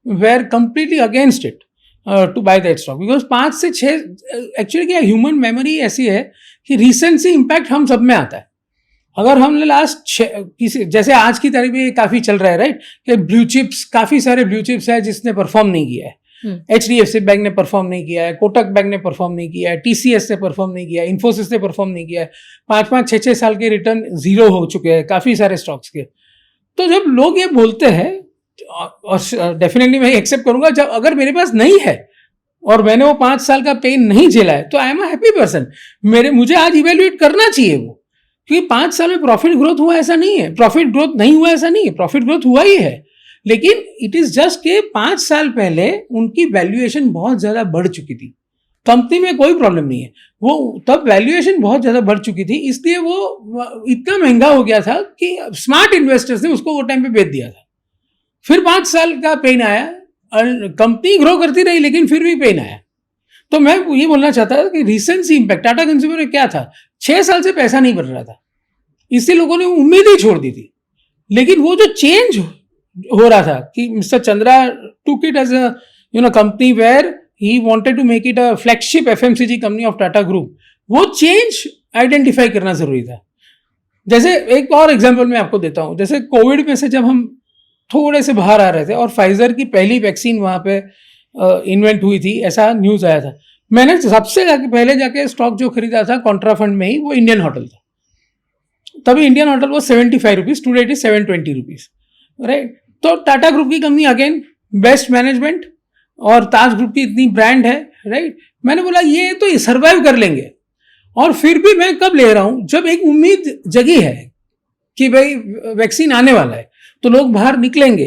were completely against it to buy that stock, because 5 से 6 actually क्या human memory ऐसी है कि recency impact हम सब में आता है। अगर हमने लास्ट किसी जैसे आज की तारीख में काफी चल रहा है राइट कि ब्लू चिप्स, काफी सारे ब्लू चिप्स है जिसने परफॉर्म नहीं किया है। HDFC बैंक ने परफॉर्म नहीं किया है, कोटक बैंक ने परफॉर्म नहीं किया है, TCS ने परफॉर्म नहीं किया है, इन्फोसिस ने परफॉर्म नहीं किया है। 5-5, 6-6 साल के रिटर्न जीरो हो चुके हैं काफी सारे स्टॉक्स के। तो जब लोग ये बोलते हैं, और डेफिनेटली मैं एक्सेप्ट करूंगा, जब अगर मेरे पास नहीं है और मैंने वो 5 साल का पेन नहीं झेला है तो I am a happy person. मुझे आज इवेल्युएट करना चाहिए वो, क्योंकि 5 साल में प्रॉफिट ग्रोथ हुआ ऐसा नहीं है, प्रॉफिट ग्रोथ नहीं हुआ ऐसा नहीं है, प्रॉफिट ग्रोथ हुआ ही है। लेकिन इट इज जस्ट के 5 साल पहले उनकी वैल्यूएशन बहुत ज्यादा बढ़ चुकी थी। कंपनी में कोई प्रॉब्लम नहीं है, वो तब वैल्यूएशन बहुत ज्यादा बढ़ चुकी थी, इसलिए वो इतना महंगा हो गया था कि स्मार्ट इन्वेस्टर्स ने उसको वो टाइम पे बेच दिया था। फिर 5 साल का पेन आया, कंपनी ग्रो करती रही लेकिन फिर भी पेन आया। तो मैं ये बोलना चाहता था कि रिसेंसी इंपैक्ट टाटा कंज्यूमर में क्या था, 6 साल से पैसा नहीं बढ़ रहा था, इसलिए लोगों ने उम्मीद ही छोड़ दी थी। लेकिन वो जो चेंज हो रहा था कि mister Chandra took it as a company where he wanted to make it a flagship FMCG company of Tata group, वो चेंज आइडेंटिफाई करना जरूरी था। जैसे एक और एग्जांपल मैं आपको देता हूं, जैसे कोविड में से जब हम थोड़े से बाहर आ रहे थे और फाइजर की पहली वैक्सीन वहां पे इन्वेंट हुई थी, ऐसा न्यूज आया था। मैंने सबसे पहले जाके स्टॉक जो खरीदा था कॉन्ट्रा फंड में ही, वो इंडियन होटल था। तभी इंडियन होटल वो 75 rupees, today it is 720 rupees, right. तो टाटा ग्रुप की कंपनी, अगेन बेस्ट मैनेजमेंट, और ताज ग्रुप की इतनी ब्रांड है, राइट। मैंने बोला ये तो सर्वाइव कर लेंगे, और फिर भी मैं कब ले रहा हूं, जब एक उम्मीद जगी है कि भाई वैक्सीन आने वाला है तो लोग बाहर निकलेंगे।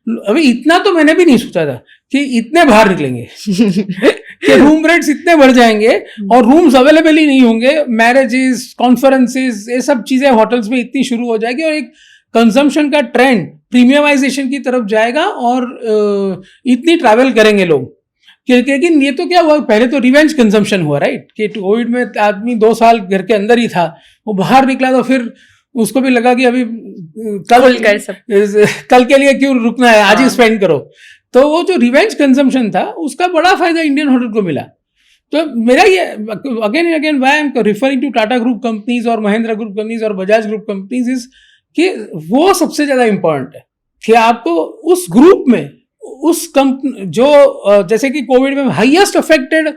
अभी इतना तो मैंने भी नहीं सोचा था कि इतने बाहर निकलेंगे कि रूम रेट्स इतने बढ़ जाएंगे और रूम्स अवेलेबल ही नहीं होंगे, मैरिजेस, कॉन्फ्रेंसेस, ये सब चीजें होटल्स में इतनी शुरू हो जाएगी, और एक कंजम्पशन का ट्रेंड प्रीमियमाइजेशन की तरफ जाएगा, और इतनी ट्रैवल करेंगे लोग। लेकिन ये तो क्या हुआ, पहले तो रिवेंज कंजम्पशन हुआ, राइट, कि कोविड में आदमी 2 साल घर के अंदर ही था, वो बाहर निकला तो फिर उसको भी लगा कि अभी कल के लिए क्यों रुकना है, आज ही स्पेंड करो। तो वो जो रिवेंज कंजम्पशन था उसका बड़ा फायदा इंडियन होटल को मिला। तो मेरा ये again and again why I am referring to Tata group companies और महिंद्रा ग्रुप कंपनीज और बजाज ग्रुप कंपनीज इज कि वो सबसे ज्यादा इंपॉर्टेंट है कि आपको उस ग्रुप में उस कंपनी जो जैसे कि कोविड में highest affected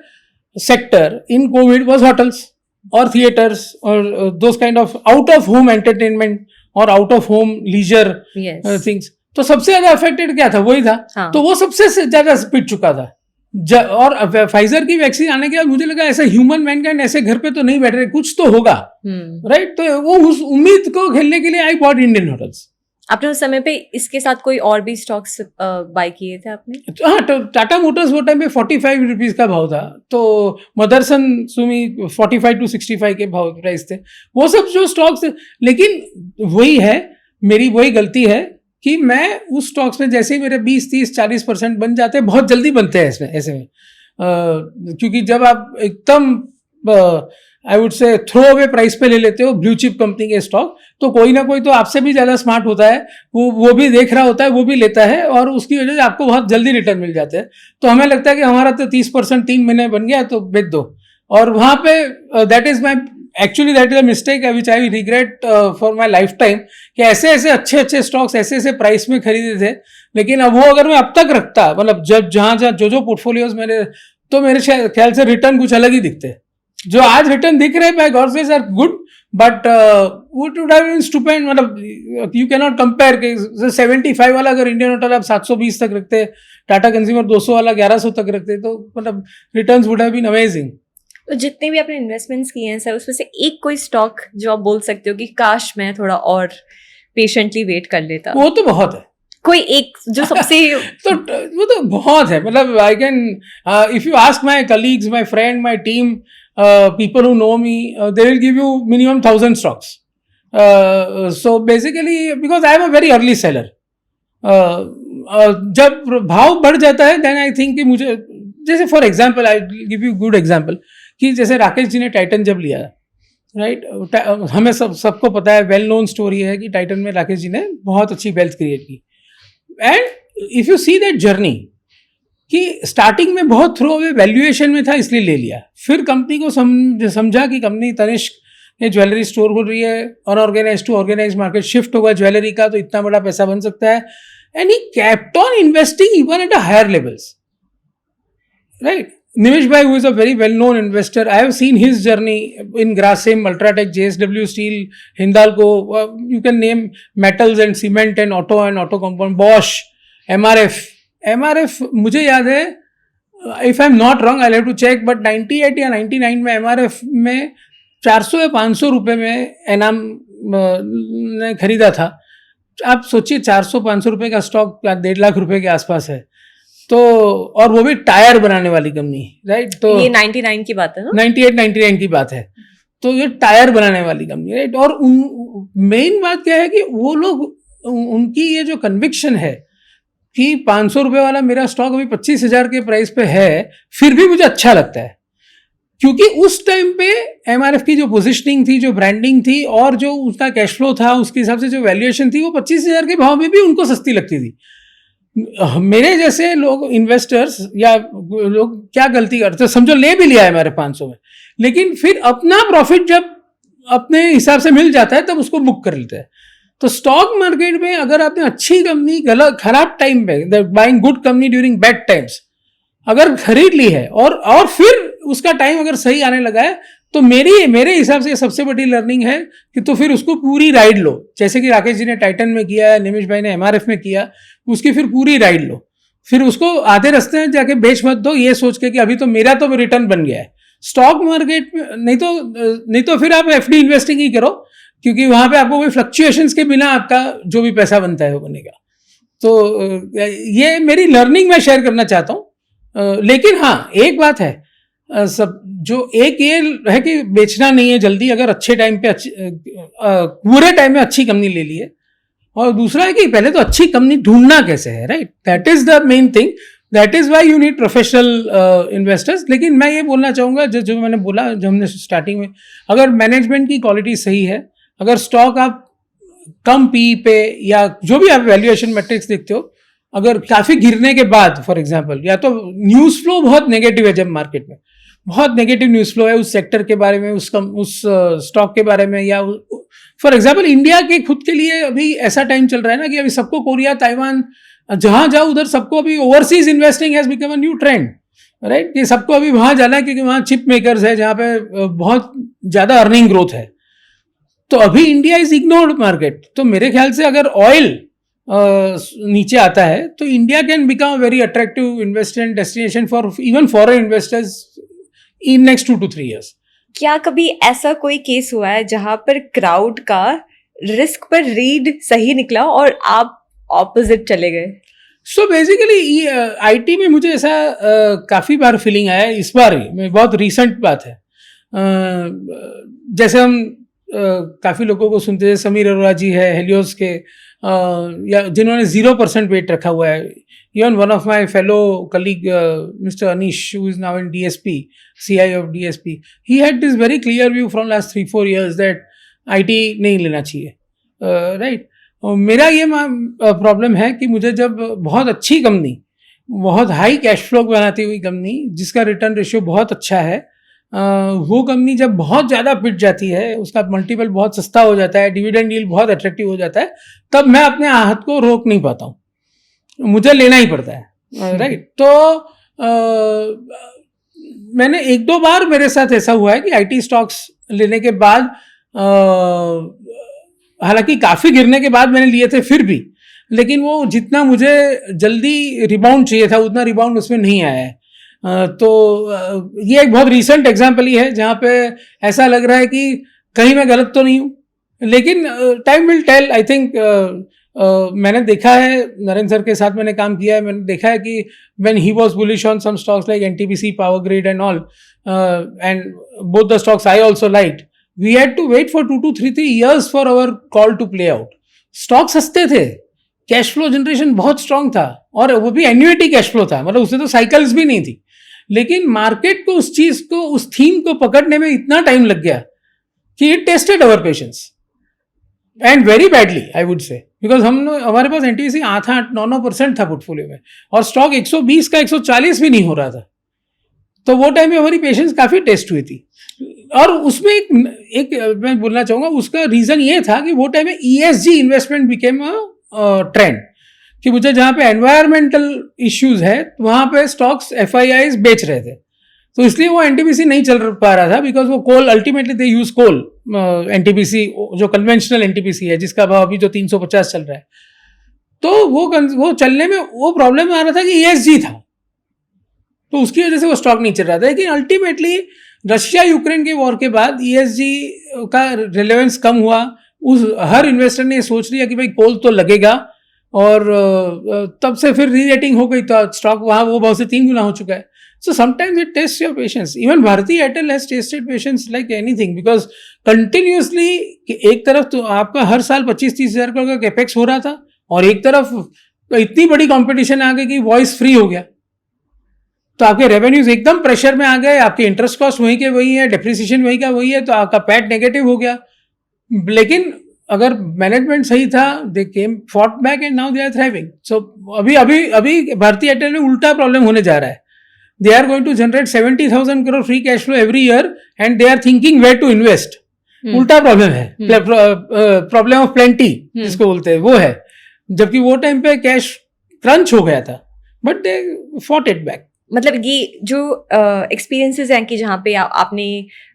sector in covid was hotels और थिएटर्स और those kind of out of home entertainment और out of home leisure Yes. Things. तो सबसे ज्यादा अफेक्टेड क्या था, वही था। हाँ. तो वो सबसे ज्यादा पिट चुका था। और फाइजर की वैक्सीन आने के बाद मुझे लगा ऐसा ह्यूमन मैनकाइंड ऐसे घर पे तो नहीं बैठ रहे, कुछ तो होगा, राइट। तो वो उस उम्मीद को खेलने के लिए आई बॉट इंडियन होटल्स। आपने उस समय पे इसके साथ कोई और भी स्टॉक्स बाय किए थे आपने? हाँ, तो टाटा मोटर्स वो टाइम पे 45 रुपीज का भाव था, तो मदरसन सुमी 45 to 65 के भाव प्राइस थे, वो सब जो स्टॉक्स थे। लेकिन वही है, मेरी वही गलती है कि मैं उस स्टॉक्स में जैसे ही मेरे 20-30-40% बन जाते हैं, बहुत जल्दी बनते हैं इसमें ऐसे में, क्योंकि जब आप एकदम I would say throw away price पे ले लेते हो ब्लू चिप कंपनी के स्टॉक, तो कोई ना कोई तो आपसे भी ज्यादा स्मार्ट होता है, वो भी देख रहा होता है, वो भी लेता है, और उसकी वजह से आपको बहुत जल्दी रिटर्न मिल जाते हैं। तो हमें लगता है कि हमारा तो 30% 3 महीने बन गया तो बेच दो, और वहां पे that is a mistake which I regret for my life time, कि ऐसे अच्छे स्टॉक्स ऐसे प्राइस में खरीदे थे। लेकिन अब वो अगर मैं अब तक रखता, मतलब जहां जो पोर्टफोलियोज मेरे, तो मेरे ख्याल से रिटर्न कुछ अलग ही दिखते। जो आज रिटर्न दिख रहे हैं by God grace are good, but would have been stupendous. मतलब यू कैन नॉट कंपेयर के 75 वाला अगर इंडियन होटल आप 720 तक रखते, टाटा कंज्यूमर 200 वाला 1100 तक रखते, तो मतलब returns would have been amazing. तो जितने भी आपने इन्वेस्टमेंट्स किए हैं सर, उसमें से एक कोई स्टॉक जो आप बोल सकते हो कि काश मैं थोड़ा और पेशेंटली वेट कर लेता? वो तो बहुत है, कोई एक जो सबसे तो वो तो बहुत है। मतलब I can, if you ask my colleagues, my friend, my team, people who know me, they will give you minimum 1000 stocks. So basically, because I am a very early seller, जब भाव बढ़ जाता है then I think कि मुझे, जैसे for example I give you good example, कि जैसे राकेश जी ने टाइटन जब लिया, राइट, हमें सबको पता है, वेल नोन स्टोरी है कि टाइटन में राकेश जी ने बहुत अच्छी वेल्थ क्रिएट की। And if you see that journey, कि स्टार्टिंग में बहुत थ्रो अवे वैल्यूएशन में था इसलिए ले लिया, फिर कंपनी को समझा कि कंपनी तनिष्क ने ज्वेलरी स्टोर खोल रही है, unorganised to organise market shift होगा ज्वेलरी का, तो इतना बड़ा पैसा बन सकता है। And he kept on investing even at a higher levels, right. Nimish Bhai, who is a very well-known investor, I have seen his journey in Grasim, Ultratech, JSW Steel, Hindalco, you can name metals and cement and auto compound, Bosch, MRF, मुझे याद है, if I'm not wrong, I'll have to check, but 98 या 99 में MRF में 400 या 500 रुपए में एनाम ने खरीदा था। आप सोचिए 400-500 रुपए का स्टॉक 1.5 लाख रुपए के आसपास है, तो, और वो भी टायर बनाने वाली कंपनी, राइट। तो ये 99 की बात है ना? 98-99 की बात है, तो ये टायर बनाने वाली कंपनी, राइट। और मेन बात क्या है कि वो लोग, उनकी ये जो कन्विक्शन है कि 500 रुपए वाला मेरा स्टॉक अभी 25,000 के प्राइस पे है, फिर भी मुझे अच्छा लगता है, क्योंकि उस टाइम पे एमआरएफ की जो पोजिशनिंग थी, जो ब्रांडिंग थी, और जो उसका कैश फ्लो था, उसके हिसाब से जो वैल्यूएशन थी, वो 25,000 के भाव में भी उनको सस्ती लगती थी। मेरे जैसे लोग, इन्वेस्टर्स या लोग क्या गलती करते, समझो ले भी लिया है मेरे 500 में, लेकिन फिर अपना प्रॉफिट जब अपने हिसाब से मिल जाता है तब उसको बुक कर लेते हैं। तो स्टॉक मार्केट में अगर आपने अच्छी कंपनी खराब टाइम पे, buying good company during bad times, अगर खरीद ली है और फिर उसका टाइम अगर सही आने लगा है, तो मेरे हिसाब से सबसे बड़ी लर्निंग है कि तो फिर उसको पूरी राइड लो, जैसे कि राकेश जी ने टाइटन में किया, निमिश भाई ने एमआरएफ में किया, उसकी फिर पूरी राइड लो, फिर उसको आधे रास्ते में जाके बेच मत दो ये सोच के कि अभी तो मेरा तो रिटर्न बन गया है। स्टॉक मार्केट में नहीं तो फिर आप एफडी इन्वेस्टिंग ही करो, क्योंकि वहां पे आपको कोई फ्लक्चुएशंस के बिना आपका जो भी पैसा बनता है वो बनेगा। तो ये मेरी लर्निंग मैं शेयर करना चाहता हूँ। लेकिन हाँ, एक बात है, सब जो एक ये है कि बेचना नहीं है जल्दी, अगर अच्छे टाइम पे पूरे टाइम में अच्छी कंपनी ले लिए, और दूसरा है कि पहले तो अच्छी कंपनी ढूंढना कैसे है, right, that is the main thing, that is why you need professional investors. लेकिन मैं ये बोलना चाहूँगा, जो मैंने बोला, जो हमने स्टार्टिंग में, अगर मैनेजमेंट की क्वालिटी सही है, अगर स्टॉक आप कम पी पे या जो भी आप वैल्यूएशन मैट्रिक्स देखते हो, अगर काफ़ी गिरने के बाद, फॉर एग्जाम्पल, या तो न्यूज़ फ्लो बहुत नेगेटिव है, जब मार्केट में बहुत नेगेटिव न्यूज़ फ्लो है उस सेक्टर के बारे में, उस स्टॉक के बारे में, या फॉर एग्जाम्पल इंडिया के खुद के लिए अभी ऐसा टाइम चल रहा है ना कि अभी सबको कोरिया, ताइवान, जहां जाओ उधर सबको अभी overseas investing has become a new trend, right, कि सबको अभी वहां जाना है क्योंकि वहां चिप मेकर्स है जहां पे बहुत ज्यादा अर्निंग ग्रोथ है. तो अभी इंडिया इज इग्नोर्ड मार्केट. तो मेरे ख्याल से अगर ऑयल नीचे आता है तो India can become a very attractive investment destination for even foreign investors in next 2 to 3 years. क्या कभी ऐसा कोई केस हुआ है जहां पर क्राउड का रिस्क पर रीड सही निकला और आप ऑपोजिट चले गए? सो बेसिकली आईटी में मुझे ऐसा काफ़ी बार फीलिंग आया. इस बार ही में बहुत रिसेंट बात है. जैसे हम काफ़ी लोगों को सुनते हैं, समीर अरोड़ा जी है हेलियोस के, या जिन्होंने 0% वेट रखा हुआ है. Even one of my fellow colleague mister Anish who is now in DSP, CI of DSP, he had this very clear view from last 3-4 years that IT नहीं लेना चाहिए, राइट. मेरा ये प्रॉब्लम है कि मुझे जब बहुत अच्छी कंपनी, बहुत हाई कैश फ्लो बनाती हुई कंपनी जिसका रिटर्न रेशियो बहुत अच्छा है, वो कंपनी जब बहुत ज़्यादा पिट जाती है, उसका मल्टीपल बहुत सस्ता हो जाता है, डिविडेंड यील्ड बहुत अट्रैक्टिव हो जाता है, तब मैं अपने हाथ को रोक नहीं पाता हूँ, मुझे लेना ही पड़ता है, राइट. तो मैंने 1-2 बार मेरे साथ ऐसा हुआ है कि IT स्टॉक्स लेने के बाद, हालांकि काफ़ी गिरने के बाद मैंने लिए थे फिर भी, लेकिन वो जितना मुझे जल्दी रिबाउंड चाहिए था उतना रिबाउंड उसमें नहीं आया है. तो ये एक बहुत रीसेंट एग्जाम्पल ही है जहाँ पे ऐसा लग रहा है कि कहीं मैं गलत तो नहीं हूँ, लेकिन time will tell. I think मैंने देखा है, नरेंद्र सर के साथ मैंने काम किया है, मैंने देखा है कि when he was bullish on some stocks like NTPC, power grid and all, and both the stocks I also liked, we had to wait for 2 to 3 years for our call to play out. Stock सस्ते थे, cash flow generation बहुत strong था, और वो भी annuity cash flow था, मतलब उसमें तो साइकिल्स भी नहीं थी. लेकिन मार्केट को उस चीज को, उस थीम को पकड़ने में इतना टाइम लग गया कि it tested our patience and very badly I would से, बिकॉज हमारे पास NTPC 8-9% था पोर्टफोलियो में, और स्टॉक 120 का 140 भी नहीं हो रहा था. तो वो टाइम में हमारी पेशेंस काफ़ी टेस्ट हुई थी. और उसमें एक मैं बोलना चाहूँगा, उसका रीज़न ये था कि वो टाइम में ESG investment became a trend, कि मुझे जहाँ पे एनवायरमेंटल इश्यूज है वहाँ पे स्टॉक्स FIIs बेच रहे थे, तो इसलिए वो NTPC नहीं चल पा रहा था, बिकॉज वो coal, ultimately they use coal. NTPC जो कन्वेंशनल NTPC है जिसका भाव अभी जो 350 चल रहा है, तो वो चलने में वो प्रॉब्लम आ रहा था कि ESG था, तो उसकी वजह से वो स्टॉक नहीं चल रहा था. लेकिन अल्टीमेटली रशिया यूक्रेन के वॉर के बाद ESG का रिलेवेंस कम हुआ. हर इन्वेस्टर ने सोच लिया कि भाई कोल तो लगेगा, और तब से फिर री रेटिंग हो गई, तो स्टॉक वहाँ वो भाव से 3 गुना हो चुका है. So sometimes it test your patience. Even Bharti Airtel has tested patience like anything, because continuously एक तरफ तो आपका हर साल 25-30 हज़ार का कैपेक्स हो रहा था, और एक तरफ तो इतनी बड़ी कंपटीशन आ गई कि वॉइस फ्री हो गया, तो आपके रेवेन्यूज एकदम प्रेशर में आ गए, आपके इंटरेस्ट कॉस्ट वहीं के वही है, डेप्रिसिएशन वही का वही है, तो आपका पैट नेगेटिव हो गया. लेकिन अगर मैनेजमेंट सही था, they came fought back and now they are thriving. So अभी भारती एयरटेल में उल्टा प्रॉब्लम होने जा रहा है. They are going to generate 70,000 crore free cash flow every year, and they are thinking where to invest. उल्टा प्रॉब्लम है, problem of plenty जिसको बोलते हैं वो है, जबकि वो टाइम पे कैश क्रंच हो गया था, but they fought it back. मतलब ये जो एक्सपीरियंसेस हैं कि जहाँ पे आपने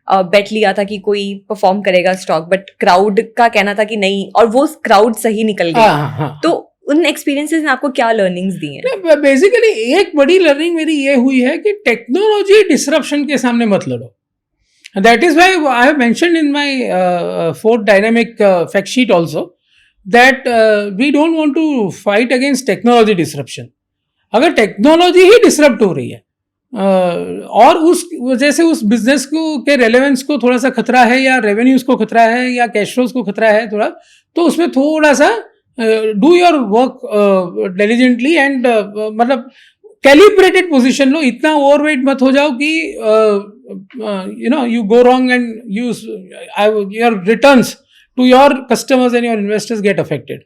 बेट लिया था कि कोई परफॉर्म करेगा स्टॉक, बट क्राउड का कहना था कि नहीं, और वो क्राउड सही निकल गया, तो उन एक्सपीरियंसेस ने आपको क्या लर्निंग्स दी हैं? बेसिकली एक बड़ी लर्निंग मेरी ये हुई है कि टेक्नोलॉजी डिसरप्शन के सामने मत लड़ो. That is why I have mentioned in my 4th dynamic fact sheet also that we don't want to fight against technology disruption. अगर टेक्नोलॉजी ही डिसरप्ट हो रही है, और उस वजह से उस बिजनेस को के रेलेवेंस को थोड़ा सा खतरा है, या रेवेन्यूज को खतरा है, या कैश फ्लोज को खतरा है थोड़ा, तो उसमें थोड़ा सा do your work diligently, and मतलब कैलिब्रेटेड पोजीशन लो. इतना ओवरवेट मत हो जाओ कि you go wrong and your returns to your customers and your investors get affected.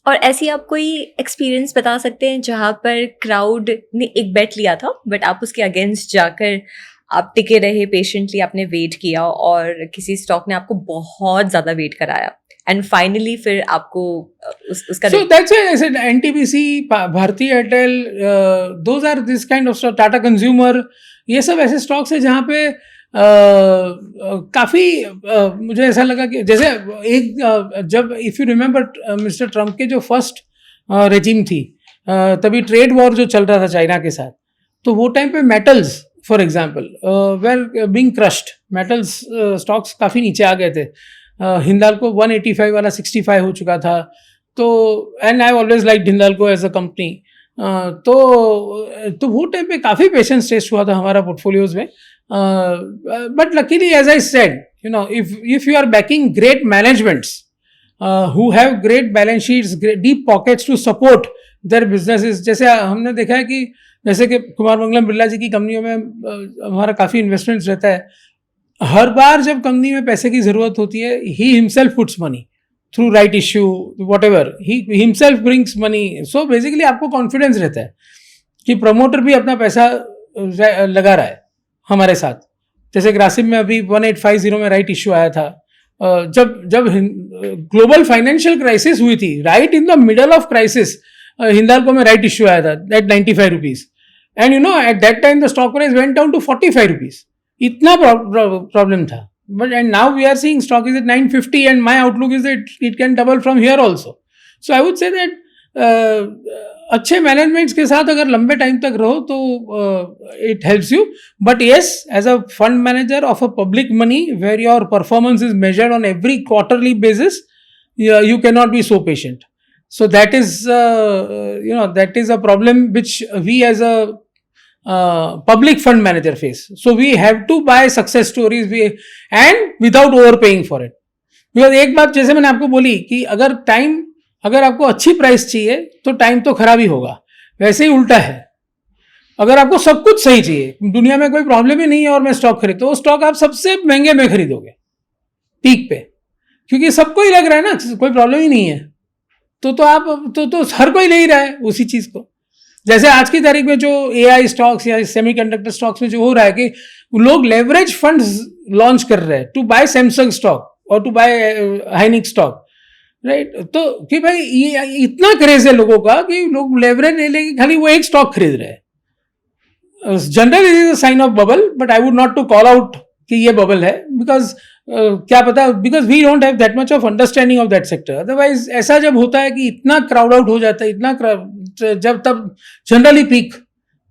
और ऐसी आप कोई एक्सपीरियंस बता सकते हैं जहाँ पर क्राउड ने एक बेट लिया था, बट आप उसके अगेंस्ट जाकर आप टिके रहे पेशेंटली, आपने वेट किया और किसी स्टॉक ने आपको बहुत ज्यादा वेट कराया एंड फाइनली फिर आपको उसका So that's why I said NTPC, Bharti Airtel, those are this kind of stock, Tata consumer, ये सब ऐसे स्टॉक्स है जहाँ पे काफ़ी मुझे ऐसा लगा कि जैसे एक जब if you remember mister Trump के जो फर्स्ट रेजिम थी, तभी ट्रेड वॉर जो चल रहा था चाइना के साथ, तो वो टाइम पे metals for example were being crushed, metals stocks काफ़ी नीचे आ गए थे. हिंदाल्को 185 वाला 65 हो चुका था. तो and I always like Hindalco as a company. तो वो टाइम पे काफ़ी पेशेंस टेस्ट हुआ था हमारा पोर्टफोलियोज में. But luckily as I said, you know, if you are backing great managements who have great balance sheets, great deep pockets to support their businesses. जैसे हमने देखा है कि जैसे कि कुमार मंगलम बिरला जी की कंपनियों में हमारा काफ़ी इन्वेस्टमेंट्स रहता है. हर बार जब कंपनी में पैसे की ज़रूरत होती है, he himself puts money through right issue, whatever, he himself brings money. So basically आपको कॉन्फिडेंस रहता है कि प्रमोटर भी अपना पैसा लगा रहा है हमारे साथ. जैसे ग्रासिम में अभी 1850 में राइट इश्यू आया था. जब ग्लोबल फाइनेंशियल क्राइसिस हुई थी, right in the middle of crisis, Hindalco में राइट इश्यू आया था at 95 rupees. And you know at that time the stock price went down to 45 rupees. इतना प्रॉब्लम था. But and now we are seeing stock is at 950 and my outlook is that it can double from here also. So I would say that अच्छे managements के साथ अगर लंबे time तक रहो तो it helps you. But yes, as a fund manager of a public money where your performance is measured on every quarterly basis, you cannot be so patient. So that is that is a problem which we as a public fund manager face. So we have to buy success stories and without overpaying for it. Because एक बात जैसे मैंने आपको बोली कि अगर आपको अच्छी प्राइस चाहिए तो टाइम तो खराब ही होगा. वैसे ही उल्टा है, अगर आपको सब कुछ सही चाहिए, दुनिया में कोई प्रॉब्लम ही नहीं है और मैं स्टॉक खरीद, तो वो स्टॉक आप सबसे महंगे में खरीदोगे पीक पे, क्योंकि सबको ही लग रहा है ना कोई प्रॉब्लम ही नहीं है. तो आप तो हर कोई ले ही रहा है उसी चीज को. जैसे आज की तारीख में जो एआई स्टॉक्स या सेमीकंडक्टर स्टॉक्स में जो हो रहा है कि लोग लेवरेज फंड्स लॉन्च कर रहे हैं टू बाय सैमसंग स्टॉक और टू बाय हाइनिक स्टॉक, राइट. तो कि भाई ये इतना क्रेज है लोगों का कि लोग लेवरेज ले लेके खाली वो एक स्टॉक खरीद रहे हैं. Generally it is a sign of bubble, but I would not to call out कि ये बबल है, बिकॉज क्या पता, because we don't have that much of understanding of that sector. Otherwise ऐसा जब होता है कि इतना क्राउड आउट हो जाता है, जब तब जनरली पीक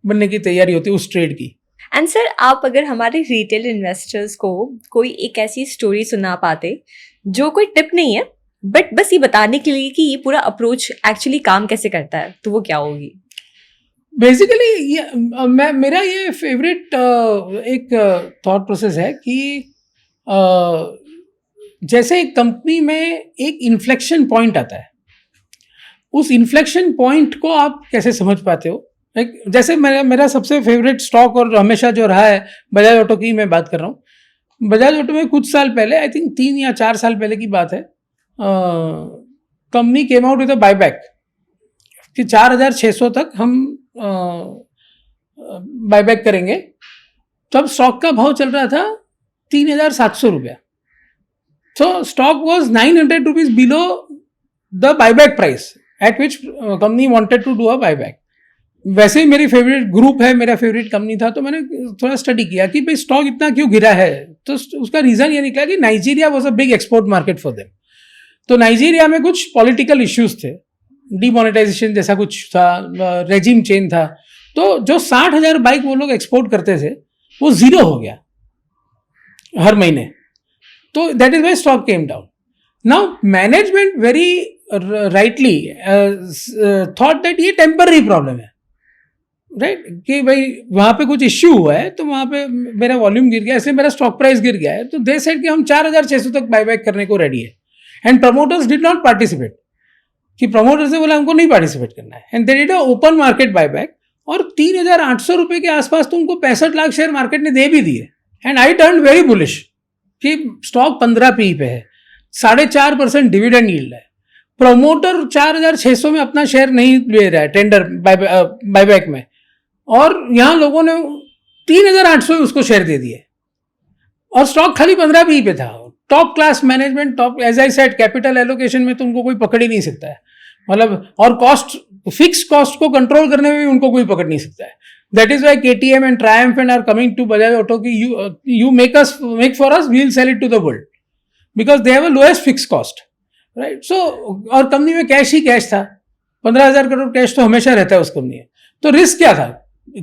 बनने की तैयारी होती है उस ट्रेड की. एंड सर, आप अगर हमारे रिटेल इन्वेस्टर्स को कोई एक ऐसी स्टोरी सुना पाते जो कोई टिप नहीं है बट बस ये बताने के लिए कि ये पूरा अप्रोच एक्चुअली काम कैसे करता है, तो वो क्या होगी? बेसिकली मेरा ये फेवरेट एक थॉट प्रोसेस है कि जैसे एक कंपनी में एक इन्फ्लेक्शन पॉइंट आता है, उस इन्फ्लेक्शन पॉइंट को आप कैसे समझ पाते हो. जैसे मेरा सबसे फेवरेट स्टॉक और हमेशा जो रहा है बजाज ऑटो की मैं बात कर रहा हूँ. बजाज ऑटो में कुछ साल पहले, आई थिंक 3 या 4 साल पहले की बात है, company came out with a buyback कि 4,600 तक हम बायबैक करेंगे. तब स्टॉक का भाव चल रहा था 3,700 रुपया. So stock was 900 rupees below the buyback price at which company wanted to do a buyback. वैसे ही मेरी फेवरेट ग्रुप है, मेरा फेवरेट कंपनी था, तो मैंने थोड़ा स्टडी किया कि भाई स्टॉक इतना क्यों गिरा है. तो उसका रीजन ये निकला कि Nigeria was a big export market for them. तो नाइजीरिया में कुछ पॉलिटिकल इश्यूज थे, डीमोनेटाइजेशन जैसा कुछ था, रेजिम चेंज था. तो जो 60,000 बाइक वो लोग एक्सपोर्ट करते थे वो जीरो हो गया हर महीने. तो that is Y stock came down. Now management very rightly thought that ये टेम्पररी प्रॉब्लम है, राइट, कि भाई वहाँ पे कुछ इश्यू हुआ है तो वहाँ पे मेरा वॉल्यूम गिर गया, इसलिए मेरा स्टॉक प्राइस गिर गया है. तो दे सेड कि हम 4,600 तक बायबैक करने को रेडी है. And promoters did not participate, कि प्रमोटर्स ने बोला हमको नहीं पार्टिसिपेट करना है. And they did a open market buyback और 3,800 रुपये के आसपास तो उनको 65 लाख शेयर मार्केट ने दे भी दिए. And I turn very bullish कि स्टॉक 15 पी पे है, 4.5% डिविडेंड यील्ड है. प्रमोटर 4,600 में अपना शेयर नहीं ले रहा है टेंडर बायबैक में, और यहाँ लोगों ने 3,800 उसको शेयर दे दिए और स्टॉक खाली 15 भी पे था। Top class management, top, as I said, capital allocation में तो उनको कोई पकड़ ही नहीं सकता है, मतलब, और कॉस्ट, फिक्स कॉस्ट को कंट्रोल करने में भी उनको कोई पकड़ नहीं सकता है। That is why KTM and Triumph and are coming to Bajaj auto की you make for us, we will sell it to the world because they have a lowest fix cost, right. So और company में cash ही cash था, 15,000 crore cash तो हमेशा रहता है उस company में। तो रिस्क क्या था?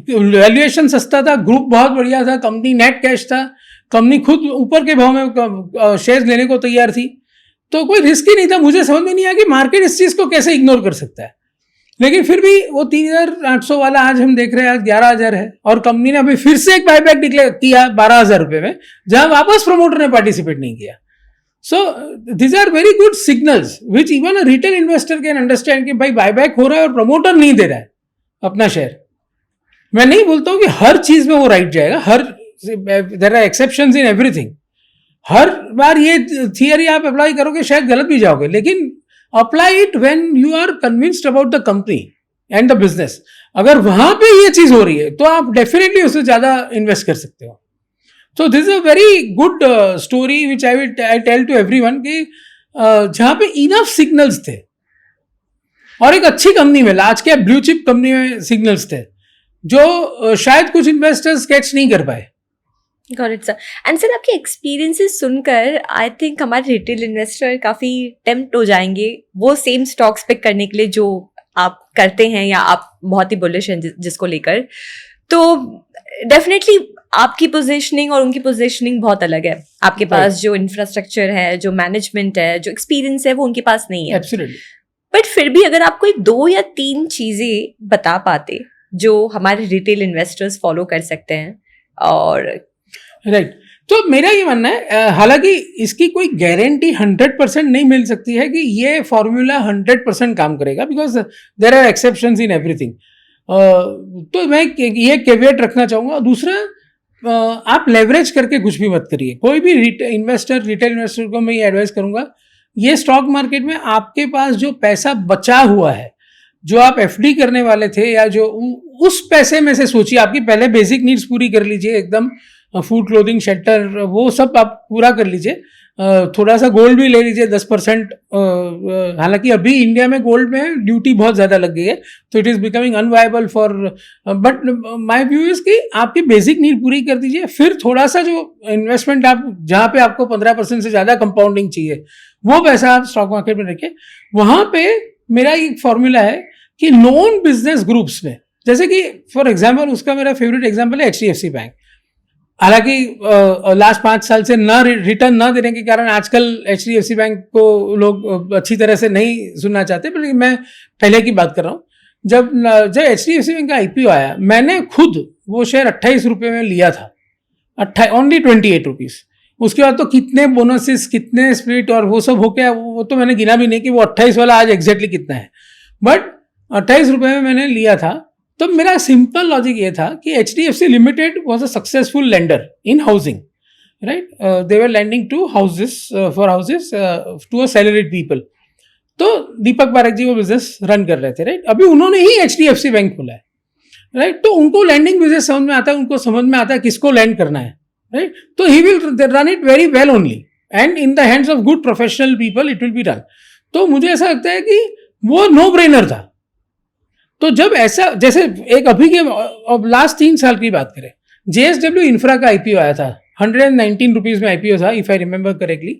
वैल्यूएशन सस्ता था, ग्रुप बहुत बढ़िया था, कंपनी नेट कैश था, कंपनी खुद ऊपर के भाव में शेयर्स लेने को तैयार थी, तो कोई रिस्क ही नहीं था। मुझे समझ में नहीं आया कि मार्केट इस चीज को कैसे इग्नोर कर सकता है, लेकिन फिर भी वो 3,800 वाला आज हम देख रहे हैं, आज 11,000 है, और कंपनी ने अभी फिर से एक बायबैक डिक्लेयर किया 12,000 रुपए में, जहां वापस प्रमोटर ने पार्टिसिपेट नहीं किया। So these are very good signals which even a retail investor can understand कि भाई बायबैक हो रहा है और प्रमोटर नहीं दे रहा है अपना शेयर। मैं नहीं बोलता हूं कि हर चीज में वो राइट जाएगा, there are exceptions in everything. हर बार ये थियरी आप अप्लाई करोगे शायद गलत भी जाओगे, लेकिन apply it when you are convinced about the company and the business. अगर वहां पे ये चीज हो रही है तो आप डेफिनेटली उससे ज्यादा इन्वेस्ट कर सकते हो। So this is a very good story which I tell to everyone कि जहां पे इनफ सिग्नल्स थे और एक अच्छी कंपनी में, large cap blue chip company में सिग्नल्स थे जो शायद कुछ इन्वेस्टर्स कैच नहीं कर पाए। Got it sir. And sir, आपके एक्सपीरियंसेस सुनकर आई थिंक हमारे रिटेल इन्वेस्टर काफ़ी टेम्प्ट हो जाएंगे वो सेम स्टॉक्स पिक करने के लिए जो आप करते हैं, या आप बहुत ही बुलिश हैं जिसको लेकर। तो डेफिनेटली आपकी पोजीशनिंग और उनकी पोजीशनिंग बहुत अलग है। आपके पास जो इंफ्रास्ट्रक्चर है, जो मैनेजमेंट है, जो एक्सपीरियंस है, वो उनके पास नहीं है। एब्सोल्युटली। बट फिर भी अगर आप कोई 2 या 3 चीजें बता पाते जो हमारे रिटेल इन्वेस्टर्स फॉलो कर सकते हैं और राइट तो मेरा ये मानना है, हालांकि इसकी कोई गारंटी 100% नहीं मिल सकती है कि ये फॉर्मूला 100% काम करेगा, because there are exceptions in everything. तो मैं ये कैवेट रखना चाहूँगा। दूसरा, आप लेवरेज करके कुछ भी मत करिए। कोई भी रिटेल इन्वेस्टर को मैं ये एडवाइस करूँगा, ये स्टॉक मार्केट में आपके पास जो पैसा बचा हुआ है, जो आप FD करने वाले थे, या जो उस पैसे में से सोचिए, आपकी पहले बेसिक नीड्स पूरी कर लीजिए, एकदम फूड, क्लोथिंग, शेल्टर, वो सब आप पूरा कर लीजिए। थोड़ा सा गोल्ड भी ले लीजिए 10%। हालांकि अभी इंडिया में गोल्ड में ड्यूटी बहुत ज़्यादा लग गई है, तो it is becoming unviable for, but my view is कि आपकी बेसिक नीड पूरी कर दीजिए, फिर थोड़ा सा जो इन्वेस्टमेंट आप, जहाँ पे आपको 15% से ज़्यादा कंपाउंडिंग चाहिए, वो पैसा आप स्टॉक मार्केट में रखिए। वहाँ पे मेरा एक फॉर्मूला है कि नॉन बिजनेस ग्रुप्स में, जैसे कि फॉर एग्जाम्पल, उसका मेरा फेवरेट एग्जाम्पल है HDFC बैंक। हालांकि लास्ट 5 साल से रिटर्न न देने के कारण आजकल HDFC बैंक को लोग अच्छी तरह से नहीं सुनना चाहते, लेकिन मैं पहले की बात कर रहा हूँ। जब HDFC बैंक का IPO आया, मैंने खुद वो शेयर 28 रुपये में लिया था, ओनली 28 रुपीज़। उसके बाद तो कितने बोनसेस, कितने स्प्लिट और वो सब हो गया, वो तो मैंने गिना भी नहीं कि वो 28 वाला आज एग्जैक्टली कितना है, बट 28 रुपये में मैंने लिया था। तो मेरा सिंपल लॉजिक ये था कि HDFC limited was a successful lender in housing, right. They were lending to houses, for houses to a salaried people. तो दीपक पारेख जी वो बिजनेस रन कर रहे थे, राइट। अभी उन्होंने ही HDFC बैंक खोला है, राइट। तो उनको लैंडिंग बिजनेस समझ में आता है, उनको समझ में आता है किसको लैंड करना है, राइट। तो he will run it very well only, and in the hands of good professional people it will be run. तो मुझे ऐसा लगता है कि वो नो ब्रेनर था। तो जब ऐसा, जैसे एक अभी के लास्ट 3 साल की बात करें, JSW इंफ्रा का IPO आया था, 119 रुपीज में IPO था, इफ आई रिमेंबर करेक्टली।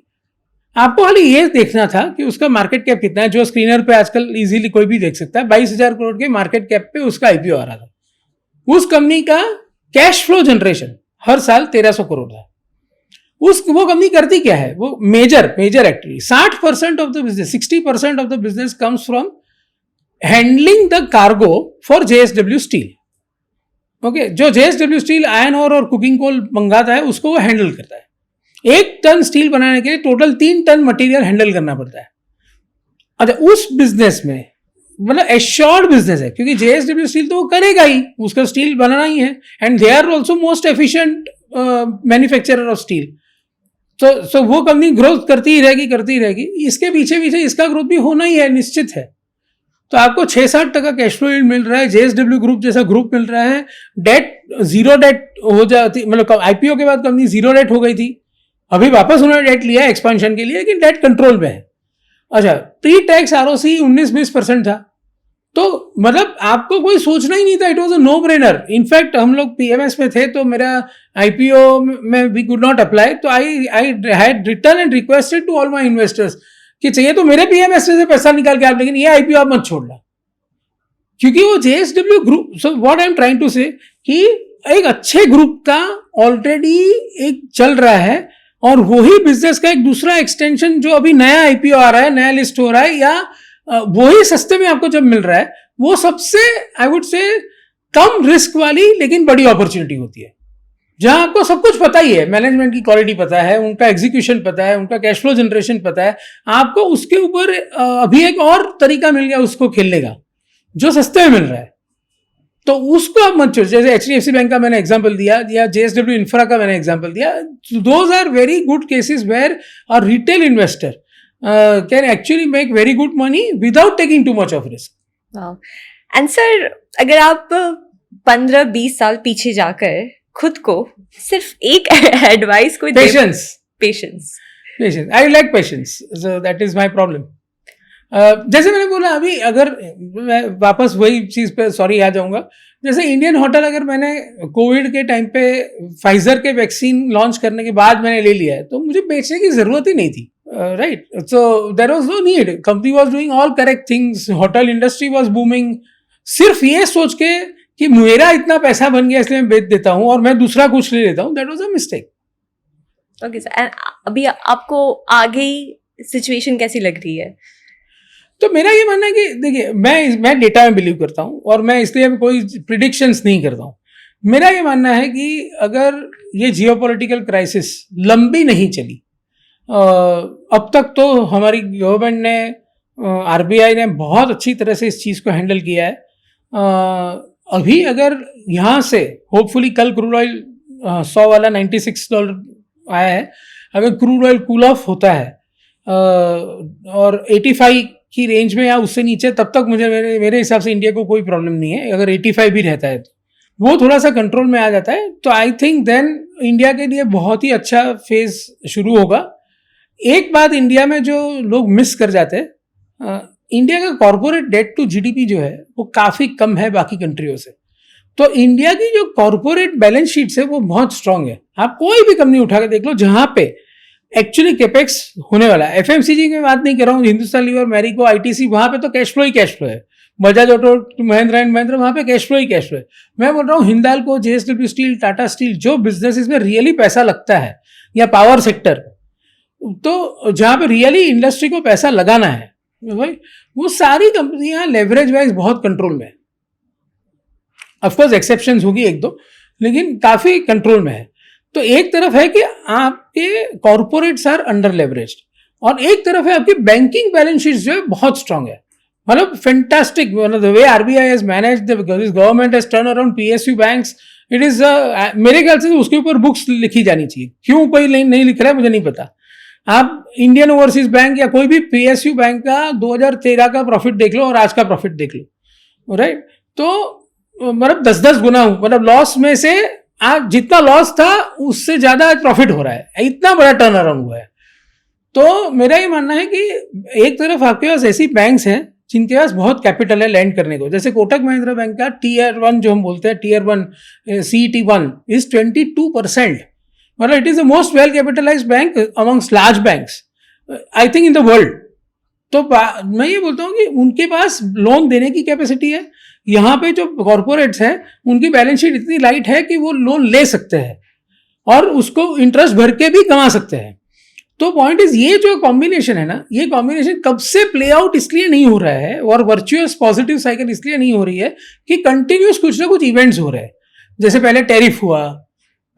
आपको खाली ये देखना था कि उसका मार्केट कैप कितना है, जो स्क्रीनर पे आजकल इजीली कोई भी देख सकता है। 22,000 करोड़ के मार्केट कैप पे उसका IPO आ रहा था। उस कंपनी का कैश फ्लो जनरेशन हर साल 1300 करोड़ था। वो कंपनी करती क्या है, वो major activity, 60% of the business, 60% of the business comes from handling the cargo for JSW steel. Okay, जो JSW स्टील आयरन ओर और कुकिंग कोल मंगाता है, उसको वो हैंडल करता है। 1 टन स्टील बनाने के लिए टोटल 3 टन मटेरियल हैंडल करना पड़ता है। अच्छा, उस बिजनेस में मतलब एश्योर्ड बिजनेस है, क्योंकि JSW स्टील तो वो करेगा ही, उसका स्टील बनाना ही है, and they are also most efficient manufacturer of steel. तो वो कंपनी ग्रोथ करती ही रहेगी। इसके पीछे इसका ग्रोथ भी होना ही है, निश्चित है। तो आपको 6-7% कैश फ्लो यील्ड मिल रहा है, JSW ग्रुप जैसा ग्रुप मिल रहा है, डेट जीरो डेट हो जाती, मतलब आईपीओ के बाद कंपनी जीरो डेट हो गई थी, अभी वापस उन्होंने डेट लिया है एक्सपेंशन के लिए, लेकिन डेट कंट्रोल में है। अच्छा, प्री टैक्स ROC 19-20% था, तो मतलब आपको कोई सोचना ही नहीं था, it was a no brainer. In fact हम लोग PMS में थे तो मेरा IPO में वी कुड नॉट अप्लाई, तो I had written and requested to all my investors कि चाहिए तो मेरे PMS से पैसा निकाल के आप, लेकिन ये IPO आप मत छोड़ना, क्योंकि वो JSW group, so what I am trying to say कि एक अच्छे ग्रुप का ऑलरेडी एक चल रहा है, और वही बिजनेस का एक दूसरा एक्सटेंशन जो अभी नया IPO आ रहा है, नया लिस्ट हो रहा है, या वही सस्ते में आपको जब मिल रहा है, वो सबसे आई वुड से कम रिस्क वाली लेकिन बड़ी अपॉर्चुनिटी होती है, जहां आपको सब कुछ पता ही है, मैनेजमेंट की क्वालिटी पता है, उनका एग्जीक्यूशन पता है, उनका कैश फ्लो जनरेशन पता है, आपको उसके ऊपर अभी एक और तरीका मिल गया उसको खेलने का जो सस्ते में मिल रहा है, तो उसको आप मत छोड़िए। जैसे HDFC बैंक का मैंने एग्जांपल दिया, या JSW इंफ्रा का मैंने एग्जांपल दिया, those are very good cases where a retail investor can actually make very good money without taking too much of risk. And sir, अगर आप 15-20 साल पीछे जाकर खुद को सिर्फ एक एडवाइस कोई patience, patience, I like patience, so that is my problem. जैसे मैंने बोला अभी, अगर मैं वापस वही चीज पे सॉरी आ जाऊंगा, जैसे इंडियन होटल अगर मैंने कोविड के टाइम पे फाइजर के वैक्सीन लॉन्च करने के बाद मैंने ले लिया है, तो मुझे बेचने की जरूरत ही नहीं थी, right? So there was no need, company was doing all correct things, hotel industry was booming. सिर्फ ये सोच के कि मेरा इतना पैसा बन गया इसलिए मैं बेच देता हूँ और मैं दूसरा कुछ ले लेता हूँ, that was a mistake. Okay sir, अभी आपको आगे सिचुएशन कैसी लग रही है? तो मेरा ये मानना है कि देखिए, मैं डेटा में बिलीव करता हूँ, और मैं इसलिए कोई प्रिडिक्शंस नहीं करता हूँ। मेरा ये मानना है कि अगर ये जियोपॉलिटिकल क्राइसिस लंबी नहीं चली, अब तक तो हमारी गवर्नमेंट ने, RBI ने बहुत अच्छी तरह से इस चीज़ को हैंडल किया है। अभी अगर यहाँ से होपफुली कल क्रूड ऑयल 100 वाला $96 आया है, अगर क्रूड ऑयल कूल ऑफ होता है और 85 की रेंज में या उससे नीचे, तब तक मुझे मेरे हिसाब से इंडिया को कोई प्रॉब्लम नहीं है। अगर 85 भी रहता है तो वो थोड़ा सा कंट्रोल में आ जाता है, तो आई थिंक देन इंडिया के लिए बहुत ही अच्छा फेज शुरू होगा। एक बात इंडिया में जो लोग मिस कर जाते हैं, इंडिया का कॉर्पोरेट डेट टू GDP जो है वो काफ़ी कम है बाकी कंट्रियों से। तो इंडिया की जो कॉर्पोरेट बैलेंस शीट्स है वो बहुत स्ट्रांग है। आप कोई भी कंपनी उठा के देख लो जहाँ पे एक्चुअली कैपेक्स होने वाला है। FMCG की बात नहीं कर रहा हूँ, हिंदुस्तान लीवर, मैरिको, ITC, वहाँ पे तो कैश फ्लो ही कैश फ्लो है। बजाज ऑटो, महिंद्रा एंड महिंद्रा, वहाँ पे कैश फ्लो ही कैश फ्लो है। मैं बोल रहा हूँ Hindalco, JSW steel, Tata steel, जो बिजनेस में रियली पैसा लगता है, या पावर सेक्टर, तो जहाँ पे रियली इंडस्ट्री को पैसा लगाना है भाई, वो सारी कंपनियां लेवरेज वाइज बहुत कंट्रोल में है। ऑफकोर्स एक्सेप्शंस होगी एक दो, लेकिन काफी कंट्रोल में है। तो एक तरफ है कि आपके कॉर्पोरेट्स आर अंडर लेवरेज्ड, और एक तरफ है आपकी बैंकिंग बैलेंस शीट जो है बहुत स्ट्रांग है। मतलब fantastic, the way RBI has managed, the government has turn around PSU banks, it is मेरे ख्याल से उसके ऊपर बुक्स लिखी जानी चाहिए। क्यों कोई नहीं लिख रहा है मुझे नहीं पता। आप इंडियन ओवरसीज बैंक या कोई भी PSU बैंक का 2013 का प्रॉफिट देख लो और आज का प्रॉफिट देख लो, राइट? तो मतलब 10-10 गुना, मतलब लॉस में से आज जितना लॉस था उससे ज्यादा आज प्रॉफिट हो रहा है, इतना बड़ा टर्न अराउंड हुआ है। तो मेरा ये मानना है कि एक तरफ आपके पास ऐसी बैंक्स हैं जिनके पास बहुत कैपिटल है लैंड करने को, जैसे कोटक महिंद्रा बैंक का Tier 1 जो हम बोलते हैं, Tier 1 CET1 इज 22%, मतलब it is the most well capitalised bank amongst large banks I think in the world. तो मैं ये बोलता हूँ कि उनके पास लोन देने की कैपेसिटी है। यहाँ पे जो कॉर्पोरेट्स हैं उनकी बैलेंस शीट इतनी लाइट है कि वो लोन ले सकते हैं और उसको इंटरेस्ट भर के भी कमा सकते हैं। तो पॉइंट इज, ये जो कॉम्बिनेशन है ना, ये कॉम्बिनेशन कब से प्ले आउट इसलिए नहीं हो रहा है, और वर्चुअस पॉजिटिव साइकिल इसलिए नहीं हो रही है कि कंटिन्यूस कुछ ना कुछ इवेंट्स हो रहे हैं। जैसे पहले टैरिफ हुआ,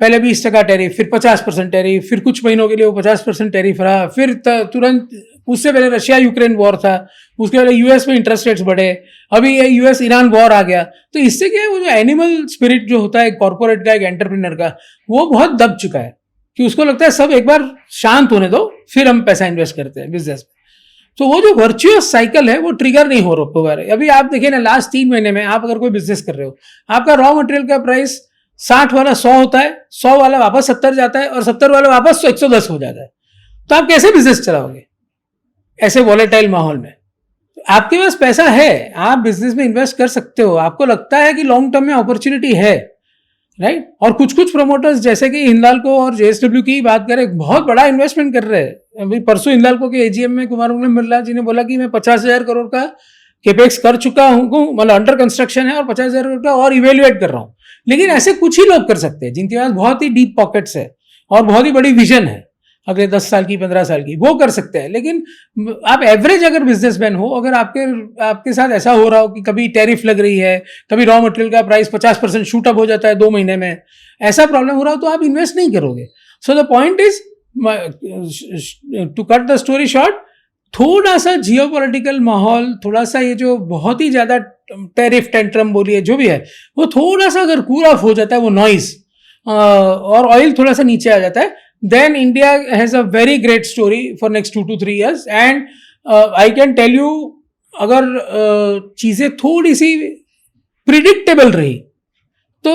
पहले 20% टैरिफ, फिर 50% टैरिफ, फिर कुछ महीनों के लिए वो 50% टैरिफ रहा, फिर तुरंत उससे पहले रशिया यूक्रेन वॉर था, उसके पहले US में इंटरेस्ट रेट्स बढ़े, अभी ये US ईरान वॉर आ गया। तो इससे क्या है, वो जो एनिमल स्पिरिट जो होता है एक कॉर्पोरेट का, एक एंटरप्रेन्योर का, वो बहुत दब चुका है कि उसको लगता है सब एक बार शांत होने दो फिर हम पैसा इन्वेस्ट करते हैं बिजनेस में। तो वो जो वर्चुअस साइकिल है वो ट्रिगर नहीं हो पा रहा है। अभी आप देखिए ना, लास्ट 3 महीने में आप अगर कोई बिजनेस कर रहे हो, आपका रॉ मटेरियल का प्राइस 60 वाला 100 होता है, 100 वाला वापस 70 जाता है और 70 वाला वापस 110 हो जाता है, तो आप कैसे बिजनेस चलाओगे ऐसे वॉलेटाइल माहौल में? आपके पास पैसा है, आप बिजनेस में इन्वेस्ट कर सकते हो, आपको लगता है कि लॉन्ग टर्म में अपॉर्चुनिटी है, राइट? और कुछ कुछ प्रमोटर्स जैसे कि हिंदाल्को और जेएसडब्ल्यू की बात करें, बहुत बड़ा इन्वेस्टमेंट कर रहे हैं। अभी परसों हिंदाल्को के एजीएम में कुमार मंगलम जी ने बोला कि मैं 50,000 करोड़ का केपेक्स कर चुका हूँ, मतलब अंडर कंस्ट्रक्शन है, और 50,000 करोड़ का और इवेल्युएट कर रहा हूँ। लेकिन ऐसे कुछ ही लोग कर सकते हैं जिनके पास बहुत ही डीप पॉकेट्स है और बहुत ही बड़ी विजन है अगले 10 साल की, 15 साल की, वो कर सकते हैं। लेकिन आप एवरेज अगर बिजनेसमैन हो, अगर आपके साथ ऐसा हो रहा हो कि कभी टैरिफ लग रही है, कभी रॉ मटेरियल का प्राइस 50% शूट अप हो जाता है 2 महीने में, ऐसा प्रॉब्लम हो रहा हो, तो आप इन्वेस्ट नहीं करोगे। So the point is, to cut the story short, थोड़ा सा जियोपॉलिटिकल माहौल, थोड़ा सा ये जो बहुत ही ज्यादा टैरिफ टेंट्रम बोलिए जो भी है, वो थोड़ा सा अगर कूल ऑफ हो जाता है, वो नॉइज, और ऑयल थोड़ा सा नीचे आ जाता है, then India has a very great story for next 2 to 3 years. And I can tell you, अगर चीजें थोड़ी सी प्रिडिक्टेबल रही तो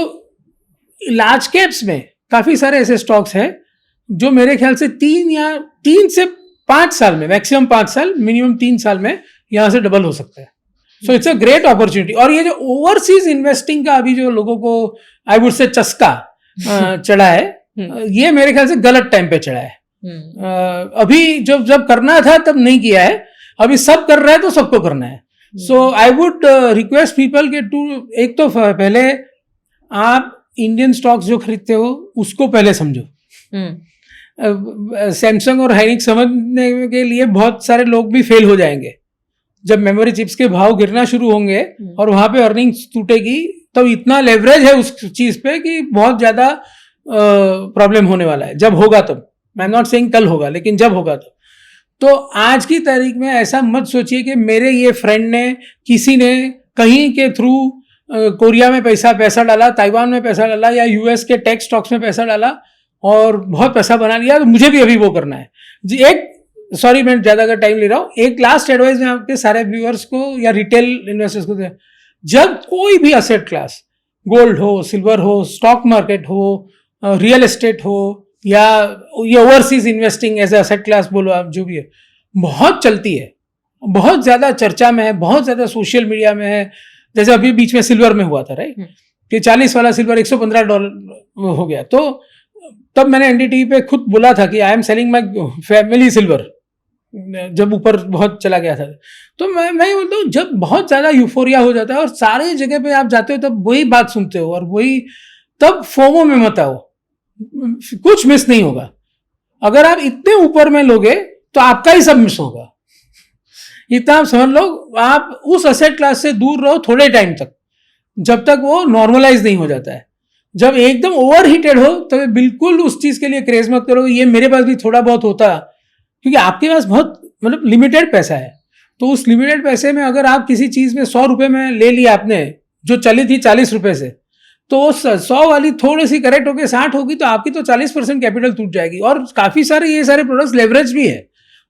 लार्ज कैप्स में काफी सारे ऐसे स्टॉक्स हैं जो मेरे ख्याल से 3 से 5 साल में, मैक्सिमम 5 साल, मिनिमम 3 साल में यहां से डबल हो सकता है। So it's a great opportunity. और ये जो ओवरसीज इन्वेस्टिंग का अभी जो लोगों को आई वुड से चस्का चढ़ा है, ये मेरे ख्याल से गलत टाइम पे चढ़ा है। अभी जब करना था तब नहीं किया है, अभी सब कर रहा है तो सबको करना है। सो आई वुड रिक्वेस्ट पीपल के एक तो पहले आप इंडियन स्टॉक्स जो खरीदते हो उसको पहले समझो। सैमसंग और हाइनिक समझने के लिए बहुत सारे लोग भी फेल हो जाएंगे। जब मेमोरी चिप्स के भाव गिरना शुरू होंगे और वहां पे अर्निंग्स टूटेगी, तो इतना लेवरेज है उस चीज पे कि बहुत ज्यादा प्रॉब्लम होने वाला है। जब होगा तब, मैं नॉट सेइंग कल होगा, लेकिन जब होगा तो आज की तारीख में ऐसा मत सोचिए कि मेरे ये फ्रेंड ने, किसी ने कहीं के थ्रू कोरिया में पैसा डाला, ताइवान में पैसा डाला, या यूएस के टेक स्टॉक्स में पैसा डाला और बहुत पैसा बना लिया, तो मुझे भी अभी वो करना है जी। सॉरी मैं ज्यादा का टाइम ले रहा हूँ, एक लास्ट एडवाइस मैं आपके सारे व्यूअर्स को या रिटेल इन्वेस्टर्स को दे, जब कोई भी असेट क्लास, गोल्ड हो, सिल्वर हो, स्टॉक मार्केट हो, रियल एस्टेट हो, या ये overseas investing as asset class बोलो आप, जो भी है, बहुत चलती है, बहुत ज्यादा चर्चा में है, बहुत ज्यादा सोशल मीडिया में है। जैसे अभी बीच में सिल्वर में हुआ था, राइट, कि 40 वाला सिल्वर $115 हो गया, तो तब मैंने एनडीटीवी पे खुद बोला था कि I am selling my family silver, जब ऊपर बहुत चला गया था। तो मैं बोलता हूँ, जब बहुत ज्यादा यूफोरिया हो जाता है और सारे जगह पे आप जाते हो तब वही बात सुनते हो, और वही, तब फोमो में मत आओ, कुछ मिस नहीं होगा। अगर आप इतने ऊपर में लोगे तो आपका ही सब मिस होगा। इतना आप समझ लो, आप उस असेट क्लास से दूर रहो थोड़े टाइम तक, जब तक वो नॉर्मलाइज नहीं हो जाता है। जब एकदम ओवर हीटेड हो तो बिल्कुल उस चीज के लिए क्रेज मत करो। ये मेरे पास भी थोड़ा बहुत होता, क्योंकि आपके पास बहुत मतलब लिमिटेड पैसा है, तो उस लिमिटेड पैसे में अगर आप किसी चीज में 100 रुपए में ले लिया आपने, जो चली थी 40 रुपए से, तो 100 वाली थोड़ी सी करेक्ट होकर 60 होगी, तो आपकी तो 40% कैपिटल टूट जाएगी। और काफी सारे ये सारे प्रोडक्ट्स लेवरेज भी है,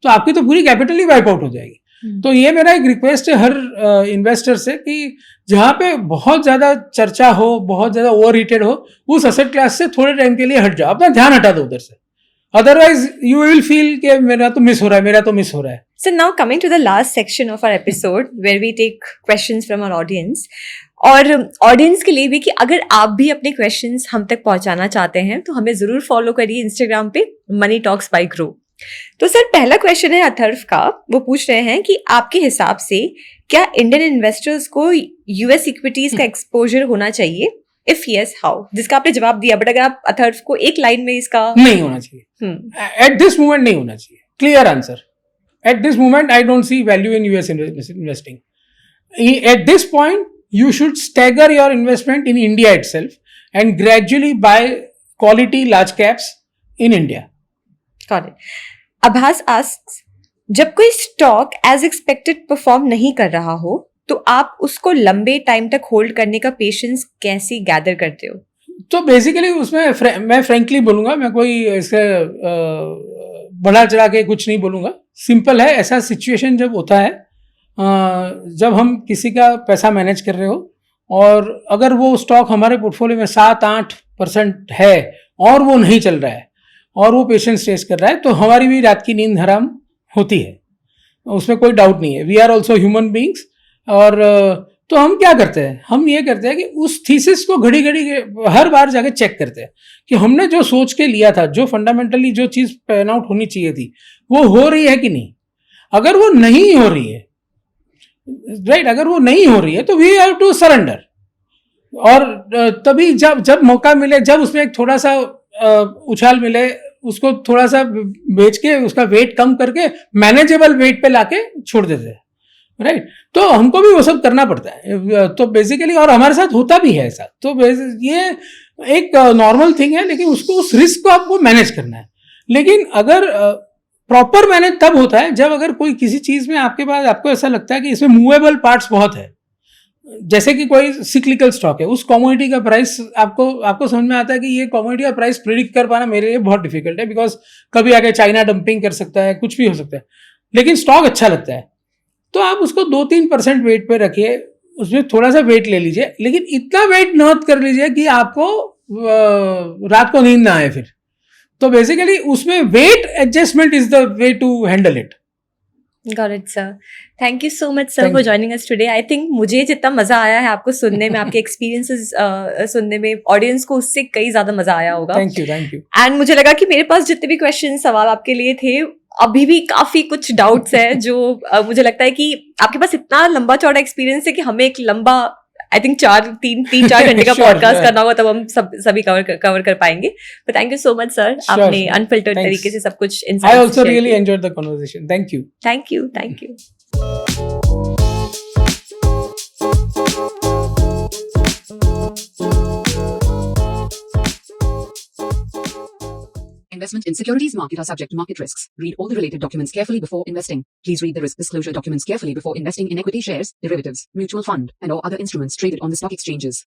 तो आपकी तो पूरी कैपिटल ही वाइप आउट हो जाएगी। तो ये मेरा एक रिक्वेस्ट है हर इन्वेस्टर से कि जहां पे बहुत ज्यादा चर्चा हो, बहुत ज्यादा ओवर हीटेड हो, उस असेट क्लास से थोड़े टाइम के लिए हट जाओ, अपना ध्यान हटा दो उधर से। Otherwise, you will feel कि मेरा तो मिस हो रहा है। So now coming to the last section of our episode where we take questions from our audience. और ऑडियंस के लिए भी कि अगर आप भी अपने क्वेश्चंस हम तक पहुंचाना चाहते हैं तो हमें जरूर फॉलो करिए इंस्टाग्राम पे मनी टॉक्स बाय ग्रो। तो सर पहला क्वेश्चन है अथर्व का, वो पूछ रहे हैं कि आपके हिसाब से क्या इंडियन इन्वेस्टर्स को यूएस इक्विटीज का एक्सपोजर होना चाहिए? If yes how? जिसका आपने जवाब दिया, बट अगर आप अथर्व को एक लाइन में इसका नहीं होना चाहिए, एट दिस मोमेंट नहीं होना चाहिए। Clear answer, at this moment I don't see value in US investing. At this point you should stagger your investment in India itself and gradually buy quality large caps in India. Got it. Abhas asks, जब कोई stock as expected perform नहीं कर रहा हो तो आप उसको लंबे टाइम तक होल्ड करने का पेशेंस कैसे गैदर करते हो? तो बेसिकली उसमें मैं फ्रेंकली बोलूंगा, मैं कोई इसके बढ़ा चढ़ा के कुछ नहीं बोलूंगा। सिंपल है, ऐसा सिचुएशन जब होता है जब हम किसी का पैसा मैनेज कर रहे हो और अगर वो स्टॉक हमारे पोर्टफोलियो में 7-8% है और वो नहीं चल रहा है और वो पेशेंस टेस्ट कर रहा है, तो हमारी भी रात की नींद हराम होती है, उसमें कोई डाउट नहीं है. We are also human beings. और तो हम क्या करते हैं, हम ये करते हैं कि उस थीसिस को घड़ी घड़ी हर बार जाके चेक करते हैं कि हमने जो सोच के लिया था, जो फंडामेंटली जो चीज़ पैन आउट होनी चाहिए थी, वो हो रही है कि नहीं. अगर वो नहीं हो रही है, राइट, अगर वो नहीं हो रही है तो वी हैव टू सरेंडर. और तभी जब मौका मिले, जब उसमें एक थोड़ा सा उछाल मिले, उसको थोड़ा सा बेच के उसका वेट कम करके मैनेजेबल वेट पे लाके छोड़ देते हैं, राइट. तो हमको भी वो सब करना पड़ता है. तो बेसिकली, और हमारे साथ होता भी है ऐसा. तो ये एक नॉर्मल थिंग है, लेकिन उसको, उस रिस्क को आपको मैनेज करना है. लेकिन अगर प्रॉपर मैनेज तब होता है जब अगर कोई किसी चीज में आपके पास, आपको ऐसा लगता है कि इसमें मूवेबल पार्ट्स बहुत है. जैसे कि कोई सिक्लिकल स्टॉक है, उस कमोडिटी का प्राइस आपको समझ में आता है कि ये कमोडिटी का प्राइस प्रिडिक्ट कर पाना मेरे लिए बहुत डिफिकल्ट है, बिकॉज कभी आगे चाइना डंपिंग कर सकता है, कुछ भी हो सकता है. लेकिन स्टॉक अच्छा लगता है, तो आप उसको 2-3% वेट पे रखिए, उसमें थोड़ा सा वेट ले लीजिए, लेकिन इतना वेट मत कर लीजिए कि आपको रात को नींद ना आए फिर. तो बेसिकली उसमें weight adjustment is the way to handle it. Got it, sir. Thank you so much, sir, for joining us today. I think मुझे जितना मजा आया है आपको सुनने में, आपके एक्सपीरियंसेस सुनने में, ऑडियंस को उससे कई ज्यादा मजा आया होगा. Thank you. एंड मुझे लगा कि मेरे पास जितने भी क्वेश्चन सवाल आपके लिए थे, अभी भी काफी कुछ डाउट्स है जो मुझे लगता है कि आपके पास इतना लंबा चौड़ा एक्सपीरियंस है कि हमें एक लंबा, आई थिंक 3-4 घंटे का पॉडकास्ट करना होगा, तब हम सभी कवर कर पाएंगे. But thank you so much, sir. आपने अनफिल्टर्ड तरीके से सब कुछ I also really enjoyed the conversation. Thank you. Thank you. Investment in securities market are subject to market risks. Read all the related documents carefully before investing. Please read the risk disclosure documents carefully before investing in equity shares, derivatives, mutual fund, and or other instruments traded on the stock exchanges.